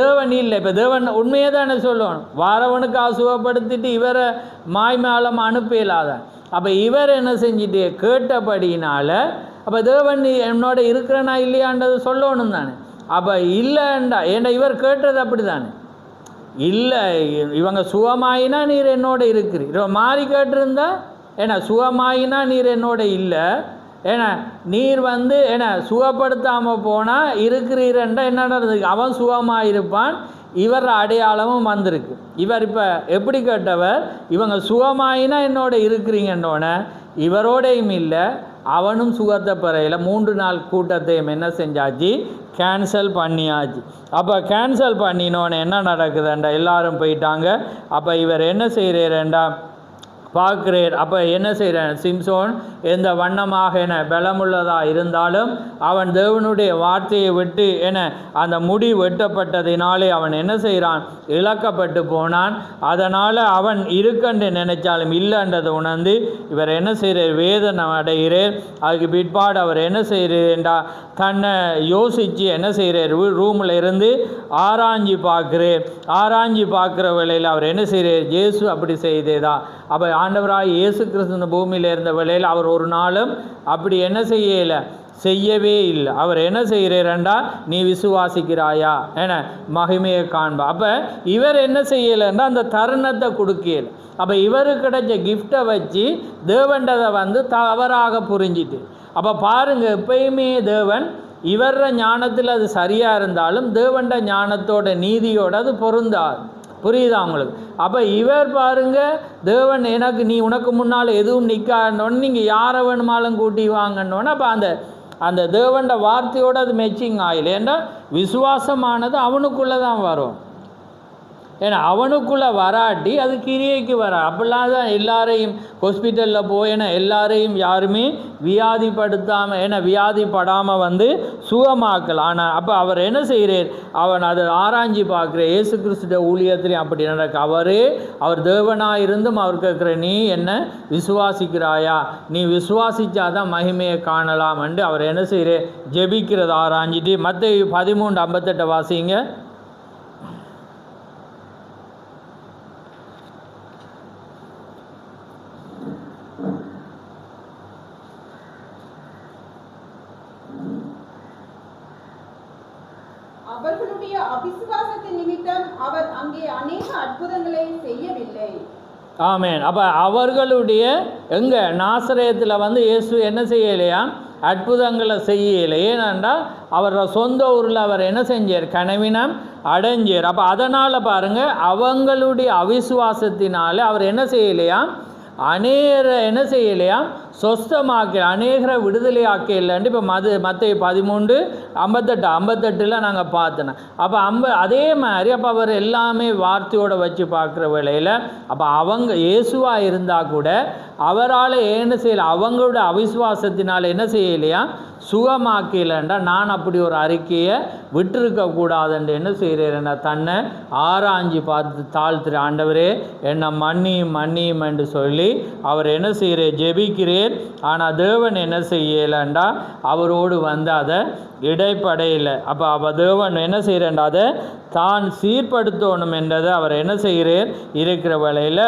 தேவன் இல்லை. இப்போ தேவன் உண்மையை தானே சொல்லணும். வாரவனுக்கு அசுகப்படுத்திட்டு இவரை மாய்மாலம் அனுப்பலாத. அப்போ இவர் என்ன செஞ்சுட்டு கேட்டபடினால அப்போ தேவன் என்னோட இருக்கிறனா இல்லையான்றது சொல்லணும் தானே. அப்போ இல்லைண்டா ஏண்டா இவர் கேட்டது அப்படி தானே, இல்லை இவங்க சுகமாயினா நீர் என்னோட இருக்கிறீர். மாறி கேட்டிருந்தா ஏன்னா சுகமாயினா நீர் என்னோட இல்லை, ஏன்னா நீர் வந்து ஏன்னா சுகப்படுத்தாமல் போனால் இருக்கிறீரண்டா என்ன நடந்தது, அவன் சுகமாக இருப்பான். இவர் அடையாளமும் வந்திருக்கு. இவர் இப்போ எப்படி கேட்டவர், இவங்க சுகமாயினா என்னோட இருக்கிறீங்கன்னோடனே இவரோடையும் இல்லை, அவனும் சுகத்தை பெறையில் 3 நாள் கூட்டத்தையும் என்ன செஞ்சாச்சு, கேன்சல் பண்ணியாச்சு. அப்போ கேன்சல் பண்ணினோன்னு என்ன நடக்குதுண்டா எல்லாரும் போயிட்டாங்க. அப்போ இவர் என்ன செய்கிறாருண்டா பார்க்குறார். அப்போ என்ன செய்கிறான், சிம்சோன் எந்த வண்ணமாக என பலமுள்ளதாக இருந்தாலும் அவன் தேவனுடைய வார்த்தையை விட்டு என அந்த முடி வெட்டப்பட்டதினாலே அவன் என்ன செய்கிறான், இழக்கப்பட்டு போனான். அதனால் அவன் இருக்கண்டு நினைச்சாலும் இல்லைன்றதை உணர்ந்து இவர் என்ன செய்கிறார், வேதனை அடைகிறார். அதுக்கு பிற்பாடு அவர் என்ன செய்கிறேன்டா தன்னை யோசித்து என்ன செய்கிறார், ரூமில் இருந்து ஆராய்ஞ்சி பார்க்குறார். ஆராய்ஞ்சி பார்க்குற வேளையில் அவர் என்ன செய்கிறார், இயேசு அப்படி செய்தேதா. அப்போ ஆண்டவராக இயேசு கிறிஸ்து பூமியில் இருந்த வேளையில் அவர் ஒரு நாளும் அப்படி என்ன செய்யவே இல்லை. அவர் என்ன செய்கிறாரண்டா, நீ விசுவாசிக்கிறாயா என மகிமையை காண்பா. அப்போ இவர் என்ன செய்யலைன்னா அந்த தருணத்தை கொடுக்கல. அப்போ இவருக்கு கிடைச்ச கிஃப்டை வச்சு தேவன்றதை வந்து தவறாக புரிஞ்சிட்டு. அப்போ பாருங்கள், எப்பயுமே தேவன் இவர ஞானத்தில் அது சரியாக இருந்தாலும் தேவண்ட ஞானத்தோட நீதியோடு அது பொருந்தாது. புரியுதா உங்களுக்கு? அப்போ இவர் பாருங்கள், தேவன் எனக்கு நீ உனக்கு முன்னால் எதுவும் நிற்காதோன்னு நீங்கள் யாரை வேணுமாலும் கூட்டி வாங்கன்னோன்னு அப்போ அந்த தேவண்ட வார்த்தையோடு அது மேட்சிங் ஆகலை. ஏன்னா விசுவாசமானது அவனுக்குள்ளே தான் வரும். ஏன்னா அவனுக்குள்ளே வராட்டி அது கிரியைக்கு வர. அப்படிலாம் தான் எல்லாரையும் ஹாஸ்பிட்டலில் போய் ஏன்னா எல்லாரையும் யாருமே வியாதிப்படுத்தாமல் ஏன்னா வியாதிப்படாமல் வந்து சுகமாக்கலாம். ஆனால் அப்போ அவர் என்ன செய்கிறார், அவன் அதை ஆராய்ச்சி பார்க்குற இயேசு கிறிஸ்துவ ஊழியத்திலையும் அப்படி நடக்க. அவர் தேவனாக இருந்தும் அவர் கேட்குற, நீ என்ன விசுவாசிக்கிறாயா, நீ விசுவாசிச்சாதான் மகிமையை காணலாம் என்று அவர் என்ன செய்கிறார், ஜெபிக்கிறத ஆராய்ஞ்சிட்டு. மத்தேயு 13:58 வாசிங்க. அவர்களுடைய அவிசுவாசத்தின் நிமித்தம் அவர் அங்கே அநேக அற்புதங்களை செய்யவில்லை. ஆமேன். அப்போ அவர்களுடைய எங்கே நாசரேத்தில் வந்து இயேசு என்ன செய்யலையா, அற்புதங்களை செய்யலை. ஏனென்றால் அவரோட சொந்த ஊரில் அவர் என்ன செஞ்சார், கனவினம் அடைஞ்சார். அப்போ அதனால் பாருங்கள், அவங்களுடைய அவிசுவாசத்தினால அவர் என்ன செய்யலையா, அநேகரை என்ன செய்யலையா, சொஸ்தமாக்க அநேகரை விடுதலை ஆக்கலைன்ட்டு இப்போ மத்தேயு 13:58 நாங்கள் பார்த்தோம். அப்போ அதே மாதிரி அப்போ அவர் எல்லாமே வார்த்தையோடு வச்சு பார்க்குற வேளையில் அப்போ அவங்க இயேசுவாக இருந்தால் கூட அவரால் என்ன செய்யலை, அவங்களோட அவிசுவாசத்தினால் என்ன செய்யலையா, சுகமாக்கலைன்றா நான் அப்படி ஒரு அறிக்கையை விட்டுருக்கக்கூடாதுன்ற என்ன செய்கிறேன்னா தன்னை ஆராய்ஞ்சி பார்த்து தாழ்த்துற, ஆண்டவரே என்னை மன்னியும் என்று சொல்லி அவர் என்ன செய்கிறார், ஜெபிக்கிறேன். ஆனால் தேவன் என்ன செய்யலைண்டா அவரோடு வந்து அதை இடைப்படையில். அப்போ தேவன் என்ன செய்கிறேன்டா அதை தான் சீர்படுத்தணும் என்றதை அவர் என்ன செய்கிறார் இருக்கிற வேளையில்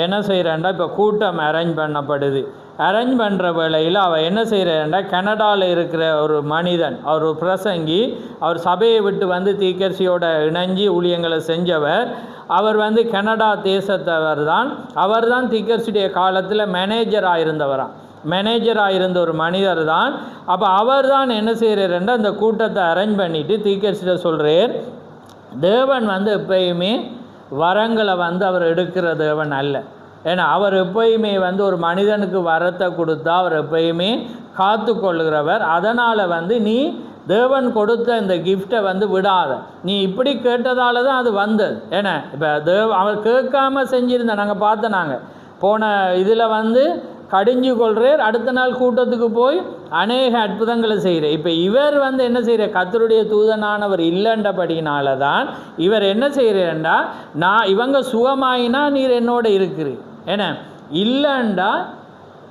என்ன செய்கிறேன்டா இப்போ கூட்டம் அரேஞ்ச் பண்ணப்படுது. அரேஞ்ச் பண்ணுற வேளையில் அவர் என்ன செய்கிறாருண்டா, கனடாவில் இருக்கிற ஒரு மனிதன், அவர் ஒரு பிரசங்கி, அவர் சபையை விட்டு வந்து தீக்கர்சியோட இணைஞ்சி ஊழியங்களை செஞ்சவர். அவர் வந்து கனடா தேசத்தவர் தான். அவர் தான் தீக்கர்சியுடைய காலத்தில் மேனேஜராக இருந்த ஒரு மனிதர் தான். அப்போ அவர் தான் என்ன செய்கிறாருண்டா அந்த கூட்டத்தை அரேஞ்ச் பண்ணிவிட்டு தீக்கர்சிட்ட சொல்கிறார், தேவன் வந்து எப்பயுமே வரங்களை வந்து அவர் எடுக்கிற தேவன் அல்ல. ஏன்னா அவர் எப்பயுமே வந்து ஒரு மனிதனுக்கு வரத்தை கொடுத்தா அவர் எப்பயுமே காத்து கொள்ளுகிறவர். அதனால் வந்து நீ தேவன் கொடுத்த இந்த கிஃப்டை வந்து விடாத, நீ இப்படி கேட்டதால தான் அது வந்தது. ஏன்னா இப்போ அவர் கேட்காம செஞ்சுருந்தேன், நாங்கள் பார்த்தோம். நாங்கள் போன இதில் வந்து கடிஞ்சு கொள்கிறார், அடுத்த நாள் கூட்டத்துக்கு போய் அநேக அற்புதங்களை செய்கிறார். இப்போ இவர் வந்து என்ன செய்கிறார், கர்த்தருடைய தூதனானவர் இல்லைன்றபடினால தான் இவர் என்ன செய்கிறார்ண்டா, நான் இவங்க சுகமாயினா நீர் என்னோட இருக்கிறீர், ஏன்னா இல்லைண்டா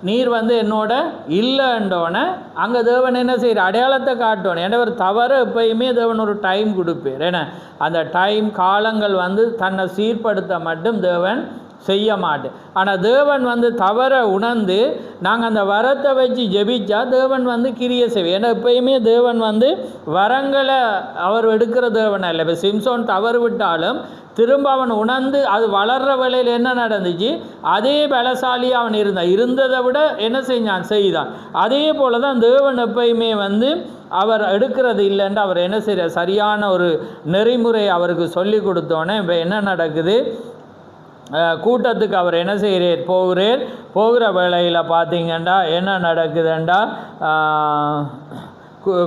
நீர் வந்து என்னோட இல்லைன்றோன்னே அங்கே தேவன் என்ன செய்கிற அடையாளத்தை காட்டணும். ஏன்னா ஒரு தவற எப்பயுமே தேவன் ஒரு டைம் கொடுப்பார். ஏன்னா அந்த டைம் காலங்கள் வந்து தன்னை சீர்படுத்த மட்டும் தேவன் செய்ய மாட்டேன். ஆனால் தேவன் வந்து தவற உணர்ந்து நாங்கள் அந்த வரத்தை வச்சு ஜெபிச்சா தேவன் வந்து கிரியை செய்வோம். ஏன்னா எப்பயுமே தேவன் வந்து வரங்களை அவர் எடுக்கிற தேவன் இல்லை. இப்போ சிம்சோன் தவறு விட்டாலும் திரும்ப அவன் உணர்ந்து அது வளர்கிற வேளையில் என்ன நடந்துச்சு, அதே பலசாலியாக அவன் இருந்ததை விட என்ன செய்தான். அதே போல் தான் தேவன் எப்பயுமே வந்து அவர் எடுக்கிறது இல்லைன்னு அவர் என்ன செய்கிறார், சரியான ஒரு நெறிமுறை அவருக்கு சொல்லி கொடுத்தோன்னே இப்போ என்ன நடக்குது, கூட்டத்துக்கு அவர் என்ன செய்கிறார், போகிற வேளையில் பார்த்தீங்கன்னா என்ன நடக்குதுண்டா,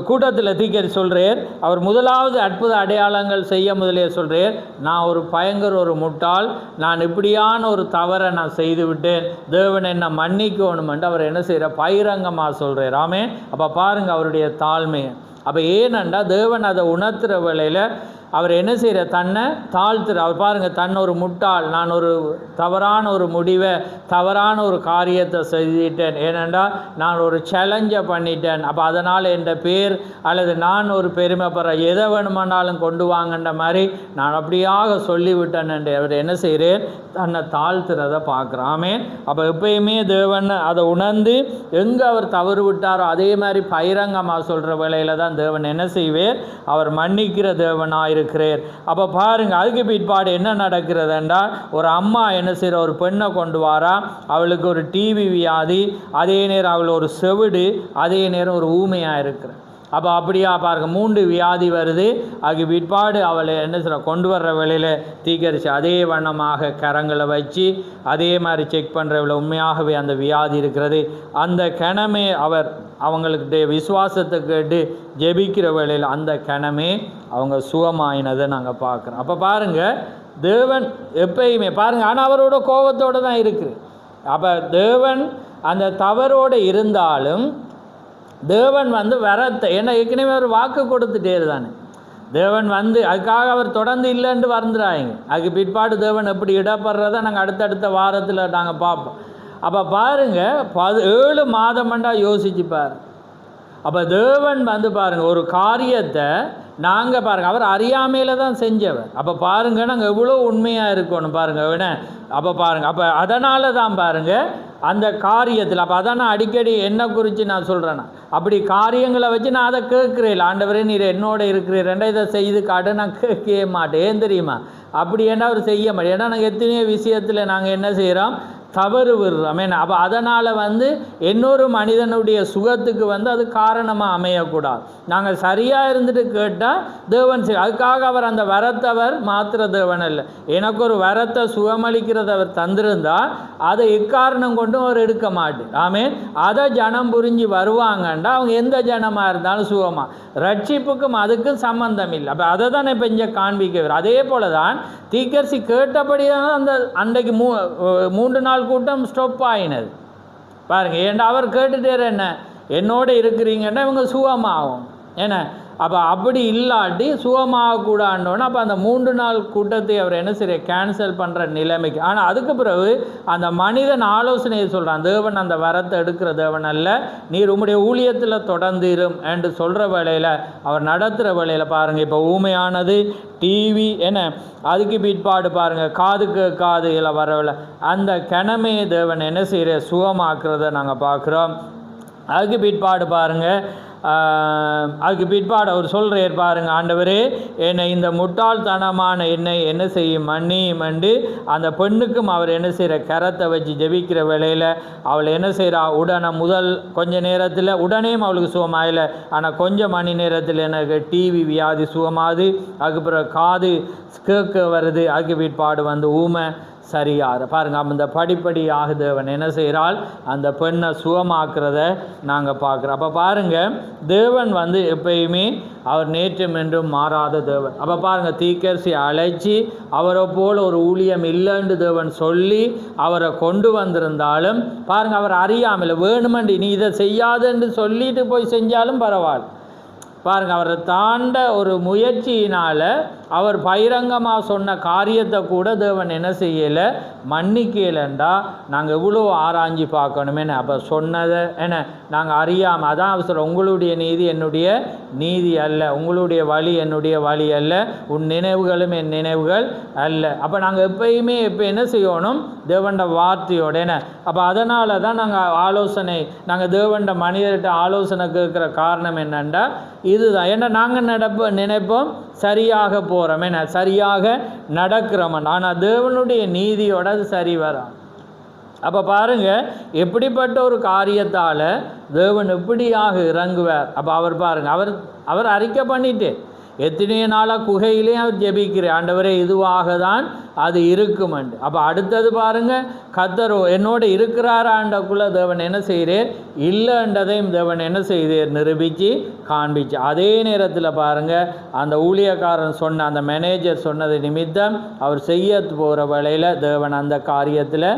கூட்டத்தில் தீக்கரி சொல்கிறார், அவர் முதலாவது அற்புத அடையாளங்கள் செய்ய முதலே சொல்கிறார், நான் ஒரு பயங்கர ஒரு முட்டாள், நான் இப்படியான ஒரு தவறை நான் செய்து விட்டேன், தேவன் என்னை மன்னிக்கணுமென்று அவர் என்ன செய்கிறார், பகிரங்கமாக சொல்கிறார். ஆமே. அப்போ பாருங்கள் அவருடைய தாழ்மை. அப்போ ஏனண்டா தேவன் அதை உணர்த்துகிற வேளையில் அவர் என்ன செய்கிற தன்னை தாழ்த்துற. அவர் பாருங்கள், தன்னை ஒரு முட்டாள், நான் ஒரு தவறான ஒரு முடிவை தவறான ஒரு காரியத்தை செய்துட்டேன், ஏனென்றால் நான் ஒரு சேலஞ்சை பண்ணிட்டேன். அப்போ அதனால் என் பேர் அல்லது நான் ஒரு பெருமைப்படுற எதை வேணுமானாலும் கொண்டு வாங்கன்ற மாதிரி நான் அப்படியாக சொல்லிவிட்டேன் என்று அவர் என்ன செய்கிறேன், தன்னை தாழ்த்துறதை பார்க்குறாமே. அப்போ எப்பயுமே தேவன் அதை உணர்ந்து எங்கே அவர் தவறு விட்டாரோ அதே மாதிரி பகிரங்கமாக சொல்கிற வேளையில் தான் தேவன் என்ன செய்வார், அவர் மன்னிக்கிற தேவனாக இருக்கிறார். அப்போ பாருங்கள், அதுக்கு பிற்பாடு என்ன நடக்கிறதுண்டா, ஒரு அம்மா என்ன செய்கிற ஒரு பெண்ணை கொண்டு வாரா, அவளுக்கு ஒரு டிவி வியாதி, அதே நேரம் அவள் ஒரு செவிடு, அதே நேரம் ஒரு ஊமையாக இருக்கிற. அப்போ அப்படியா பாருங்கள், 3 வியாதி வருது. அதுக்கு பிற்பாடு அவளை என்ன செய்ய கொண்டு வர்ற வேளையில் தீக்கரிச்சு அதே வண்ணமாக கரங்களை வச்சு அதே மாதிரி செக் பண்ணுறவளை உண்மையாகவே அந்த வியாதி இருக்கிறது. அந்த கணமே அவங்களுக்கு விசுவாசத்தை கேட்டு ஜெபிக்கிற வேளையில் அந்த கணமே அவங்க சுகமாயினதை நாங்கள் பார்க்குறோம். அப்போ பாருங்கள், தேவன் எப்பயுமே பாருங்கள், ஆனால் அவரோட கோபத்தோடு தான் இருக்குது. அப்போ தேவன் அந்த தவறோடு இருந்தாலும் தேவன் வரத்தை ஏன்னா ஏற்கனவே அவர் வாக்கு கொடுத்துட்டே தானே. தேவன் அதுக்காக அவர் தொடர்ந்து இல்லைன்னு வந்துடுறாங்க. அதுக்கு பிற்பாடு தேவன் எப்படி இடப்படுறதை நாங்கள் அடுத்தடுத்த வாரத்தில் நாங்கள் பார்ப்போம். அப்போ பாருங்கள், 7 மாதமண்டா யோசிச்சுப்பார். அப்போ தேவன் பாருங்கள், ஒரு காரியத்தை நாங்கள் பாருங்கள் அவர் அறியாமையில் தான் செஞ்சவர். அப்போ பாருங்கள் நாங்கள் எவ்வளோ உண்மையாக இருக்கணும் பாருங்கள் விட. அப்போ பாருங்கள், அப்போ அதனால தான் பாருங்கள் அந்த காரியத்தில் அப்போ அதான் நான் அடிக்கடி என்ன குறித்து நான் சொல்கிறேன்னா, அப்படி காரியங்களை வச்சு நான் அதை கேட்குறேன். ஆண்டவரே நீர் என்னோட இருக்கிறீரேண்டா இதை செய்து காட்ட நான் கேட்கவே மாட்டேன். ஏன் தெரியுமா? அப்படி என்ன அவர் செய்ய மாட்டேன். ஏன்னா நாங்கள் எத்தனையோ விஷயத்தில் நாங்கள் என்ன செய்கிறோம், தவறு விடுறோம். ஏன்னா அப்போ அதனால் இன்னொரு மனிதனுடைய சுகத்துக்கு அது காரணமாக அமையக்கூடாது. நாங்கள் சரியாக இருந்துட்டு கேட்டால் தேவன் அதுக்காக அவர் அந்த வரத்தவர் மாத்திர தேவன் இல்லை. எனக்கு ஒரு வரத்தை சுகமளிக்கிறத அவர் தந்திருந்தால் அதை எக்காரணம் கொண்டும் அவர் எடுக்க மாட்டேன். ஆமேன். அதை ஜனம் புரிஞ்சு வருவாங்கண்டா அவங்க எந்த ஜனமாக இருந்தாலும் சுகமாக, ரட்சிப்புக்கும் அதுக்கும் சம்பந்தம் இல்லை. அப்போ அதை தான் இப்போ இங்கே காண்பிக்கிறார். அதே போல தான் தீர்க்கதரிசி கேட்டபடியான அந்த அன்றைக்கு 3 நாள் கூட்டம் ஸ்டாப் ஆகினது பாருங்கள். ஏன்னா அவர் கேட்டுட்டே என்ன என்னோட இருக்கிறீங்கன்னா இவங்க சுகமாகும். ஏன்னா அப்போ அப்படி இல்லாட்டி சுகமாகக்கூடாண்டோன்னு அப்போ அந்த 3 நாள் கூட்டத்தை அவர் என்ன செய்ய கேன்சல் பண்ணுற நிலைமைக்கு. ஆனால் அதுக்கு பிறகு அந்த மனிதன் ஆலோசனையை சொல்கிறான், தேவன் அந்த வரத்தை எடுக்கிற தேவன் அல்ல, நீர் உம்முடைய ஊழியத்தில் தொடர்ந்து இரும் என்று சொல்கிற வேளையில் அவர் நடத்துகிற வேளையில் பாருங்கள். இப்போ ஊமையானது டிவி என்ன அதுக்கு பிற்பாடு பாருங்கள் காதுக்கு காது இல்லை வரவில்லை அந்த கிணமே தேவன் என்ன செய்கிற சுகமாக்குறத நாங்கள் பார்க்குறோம். அதுக்கு பிற்பாடு பாருங்கள் அதுக்கு பிற்பாடு அவர் சொல்கிறார் பாருங்கள், ஆண்டவரே என்னை இந்த முட்டாள்தனமான என்னை என்ன செய்யும் மன்னியும் என்று அந்த பெண்ணுக்கும் அவர் என்ன செய்கிற கரத்தை வச்சு ஜெபிக்கிற வேளையில் அவள் என்ன செய்கிறா, உடனே முதல் கொஞ்ச நேரத்தில் உடனேயும் அவளுக்கு சுகமாகலை. ஆனால் கொஞ்சம் மணி நேரத்தில் எனக்கு டிவி வியாதி சுகமாகுது. அதுக்கப்புறம் காது கேட்க வருது. அதுக்கு பிற்பாடு ஊமை சரியாரு பாருங்கள். அந்த படிப்படியாக தேவன் என்ன செய்கிறாள், அந்த பெண்ணை சுகமாக்குறத நாங்கள் பார்க்குறோம். அப்போ பாருங்கள் தேவன் எப்பயுமே அவர் நேற்றும் என்றும் மாறாத தேவன். அப்போ பாருங்கள் தீர்க்கதரிசி அழைச்சி அவரை போல் ஒரு ஊழியம் இல்லைன்னு தேவன் சொல்லி அவரை கொண்டு வந்திருந்தாலும் பாருங்கள் அவர் அறியாமல் வேணுமென்று நீ இதை செய்யாதுன்னு சொல்லிட்டு போய் செஞ்சாலும் பரவாயில்ல. பாருங்கள் அவரை தாண்ட ஒரு முயற்சியினால் அவர் பகிரங்கமாக சொன்ன காரியத்தை கூட தேவன் என்ன செய்யலை, மன்னிக்கலைண்டா நாங்கள் எவ்வளோ ஆராய்ச்சி பார்க்கணுமே. அப்போ சொன்னதை என்ன நாங்கள் அறியாமல் அதான் அவர் சொல்ல, உங்களுடைய நீதி என்னுடைய நீதி அல்ல, உங்களுடைய வழி என்னுடைய வழி அல்ல, உன் நினைவுகளும் என் நினைவுகள் அல்ல. அப்போ நாங்கள் எப்பயுமே இப்போ என்ன செய்யணும், தேவண்ட வார்த்தையோட என்ன. அப்போ அதனால தான் நாங்கள் நாங்கள் தேவண்ட மனிதர்கிட்ட ஆலோசனை கேட்குற காரணம் என்னென்னா இதுதான். ஏன்னா நாங்கள் நினைப்போம் சரியாக போகிறோம், என்ன சரியாக நடக்கிறோம். ஆனால் தேவனுடைய நீதியோட அது சரி வரும். அப்போ பாருங்கள் எப்படிப்பட்ட ஒரு காரியத்தால் தேவன் எப்படியாக இறங்குவார். அப்போ அவர் பாருங்கள் அவர் அறிக்கை பண்ணிட்டு எத்தனையோ நாளாக குகையிலேயும் அவர் ஜெபிக்கிறார், ஆண்டவரே இதுவாக தான் அது இருக்குமெண்டு. அப்போ அடுத்தது பாருங்கள் கர்த்தர் என்னோட இருக்கிறாராண்டக்குள்ளே தேவன் என்ன செய்கிறார், இல்லைன்றதையும் தேவன் என்ன செய்தார் நிரூபித்து காண்பிச்சு. அதே நேரத்தில் பாருங்கள் அந்த ஊழியக்காரன் சொன்ன அந்த மேனேஜர் சொன்னது நிமித்தம் அவர் செய்ய போகிற வேளையில் தேவன் அந்த காரியத்தில்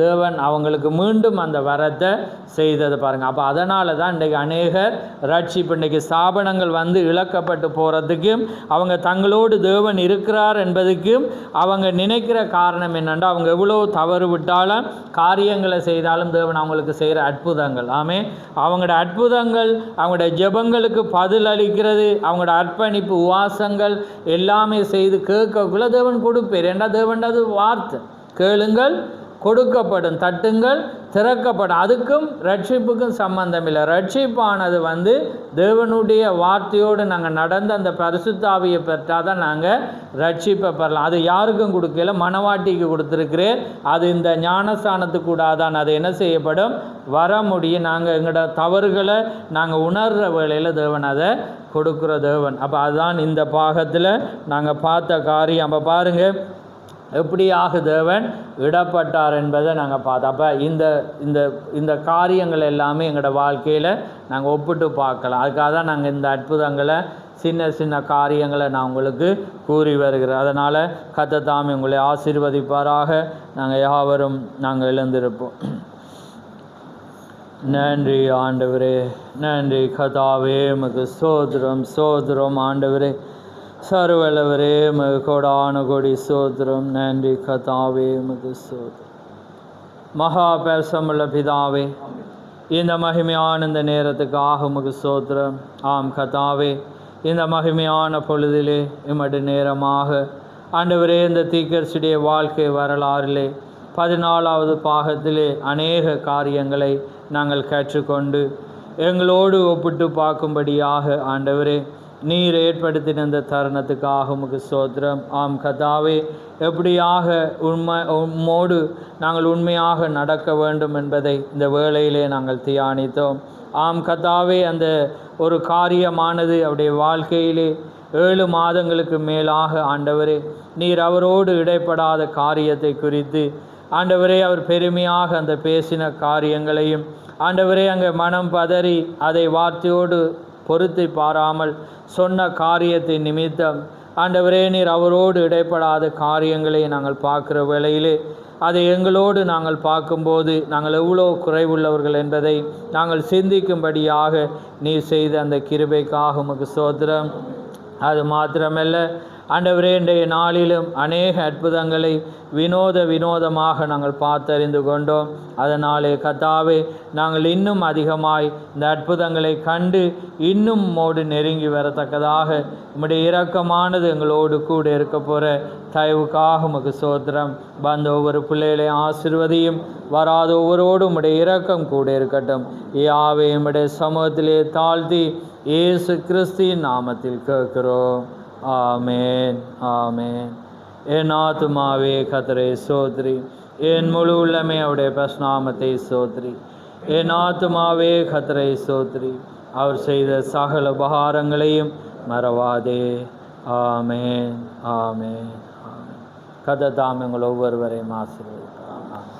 தேவன் அவங்களுக்கு மீண்டும் அந்த வரத்தை செய்தது பாருங்கள். அப்போ அதனால தான் இன்றைக்கு அநேகர் ரட்சிப்பு இன்றைக்கு ஸ்தாபனங்கள் இழக்கப்பட்டு போகிறதுக்கும் அவங்க தங்களோடு தேவன் இருக்கிறார் என்பதுக்கும் அவங்க நினைக்கிற காரணம் என்னென்னா அவங்க எவ்வளோ தவறு விட்டாலும் காரியங்களை செய்தாலும் தேவன் அவங்களுக்கு செய்கிற அற்புதங்கள். ஆமே அவங்களோட அற்புதங்கள் அவங்களோட ஜெபங்களுக்கு பதில் அளிக்கிறது, அவங்களோட அர்ப்பணிப்பு உவாசங்கள் எல்லாமே செய்து கேட்கக்குள்ள தேவன் கொடுப்பார். ஏன்னா தேவன் அது வார்த்தை, கேளுங்கள் கொடுக்கப்படும், தட்டுங்கள் திறக்கப்படும். அதுக்கும் ரட்சிப்புக்கும் சம்பந்தம் இல்லை. ரட்சிப்பானது தேவனுடைய வார்த்தையோடு நாங்கள் நடந்து அந்த பரிசுத்த ஆவியை பெற்றால் தான் நாங்கள் ரட்சிப்பை பெறலாம். அது யாருக்கும் கொடுக்கல, மனவாட்டிக்கு கொடுத்துருக்கிறேன். அது இந்த ஞானஸ்தானத்துக்கு கூட தான் அது என்ன செய்யப்படும் வர முடியும். நாங்கள் எங்களோட தவறுகளை நாங்கள் உணர்கிற வேளையில் தேவன் அதை கொடுக்குற தேவன். அப்போ அதுதான் இந்த பாகத்தில் நாங்கள் பார்த்த காரியம். அப்போ பாருங்கள் எப்படியாக தேவன் இடப்பட்டார் என்பதை நாங்கள் பார்த்தோம். அப்போ இந்த இந்த இந்த காரியங்கள் எல்லாமே எங்களோட வாழ்க்கையில் நாங்கள் ஒப்பிட்டு பார்க்கலாம். அதுக்காக தான் நாங்கள் இந்த அற்புதங்களை சின்ன சின்ன காரியங்களை நான் உங்களுக்கு கூறி வருகிறேன். அதனால் கர்த்தர் தாமே உங்களை ஆசீர்வதிப்பாராக. நாங்கள் யாவரும் நாங்கள் எழுந்திருப்போம். நன்றி ஆண்டவரே, நன்றி கர்த்தாவே, உமக்கு ஸ்தோத்திரம் ஸ்தோத்திரம் ஆண்டவரே, சர்வவல்லவரே, உமக்கு கோடான கோடி ஸ்தோத்திரம். நன்றி கர்த்தாவே, உமக்கு ஸ்தோத்திரம். மகா பேசமுள்ள பிதாவே, இந்த மகிமையான இந்த நேரத்துக்காக உமக்கு ஸ்தோத்திரம். ஆம் கர்த்தாவே, இந்த மகிமையான பொழுதிலே இம்மட்டு நேரமாக ஆண்டவரே, இந்த தீர்க்கதரிசியுடைய வாழ்க்கை வரலாறிலே 14வது பாகத்திலே அநேக காரியங்களை நாங்கள் கற்றுக்கொண்டு எங்களோடு ஒப்பிட்டு பார்க்கும்படியாக ஆண்டவரே நீர் ஏற்படுத்தின இந்த தருணத்துக்காக உமக்கு ஸ்தோத்திரம். ஆம் கர்த்தாவே, எப்படியாக உம்மோடு நாங்கள் உண்மையாக நடக்க வேண்டும் என்பதை இந்த வேளையிலே நாங்கள் தியானித்தோம். ஆம் கர்த்தாவே, அந்த ஒரு காரியமானது அவருடைய வாழ்க்கையிலே 7 மாதங்களுக்கு மேலாக ஆண்டவரே நீர் அவரோடு இடைப்படாத காரியத்தை குறித்து ஆண்டவரே அவர் பெருமையாக அந்த பேசின காரியங்களையும் ஆண்டவரே அங்கே மனம் பதறி அதை வார்த்தையோடு பொருத்தி பாராமல் சொன்ன காரியத்தை நிமித்தம் ஆண்டவரே நீர் அவரோடு இடைப்படாத காரியங்களை நாங்கள் பார்க்குற வேளையிலே அதை எங்களோடு நாங்கள் பார்க்கும்போது நாங்கள் எவ்வளோ குறைவுள்ளவர்கள் என்பதை நாங்கள் சிந்திக்கும்படியாக நீர் செய்த அந்த கிருபைக்காக உமக்கு ஸ்தோத்திரம். அது மாத்திரமல்ல ஆண்டவரே, இன்றைய நாளிலும் அநேக அற்புதங்களை வினோதமாக நாங்கள் பார்த்தறிந்து கொண்டோம். அதனாலே கர்த்தாவே, நாங்கள் இன்னும் அதிகமாய் இந்த அற்புதங்களை கண்டு இன்னும் மோடு நெருங்கி வரத்தக்கதாக உம்முடைய இரக்கமானது எங்களோடு கூட இருக்க போகிற தயவுக்காக உமக்கு ஸ்தோத்திரம். வந்த ஒவ்வொரு பிள்ளைகளை ஆசீர்வதியும், வராத ஒவ்வொருவரோடு உம்முடைய இரக்கம் கூட இருக்கட்டும். யாவே உம்முடைய சமூகத்திலே தாழ்த்தி இயேசு கிறிஸ்துவின் நாமத்தில் கேட்கிறோம். ஆமேன் ஆமேன். என் ஆத்துமாவே கர்த்தரை ஸ்தோத்திரி, என் முழு உள்ளமே அவருடைய பரிசுநாமத்தை ஸ்தோத்திரி. என் ஆத்துமாவே கர்த்தரை ஸ்தோத்திரி, அவர் செய்த சகல உபகாரங்களையும் மறவாதே. ஆமேன் ஆமேன் ஆமேன். கர்த்தர் தாமே உங்கள் ஒவ்வொருவரையும் ஆசீர்வதிப்பார்.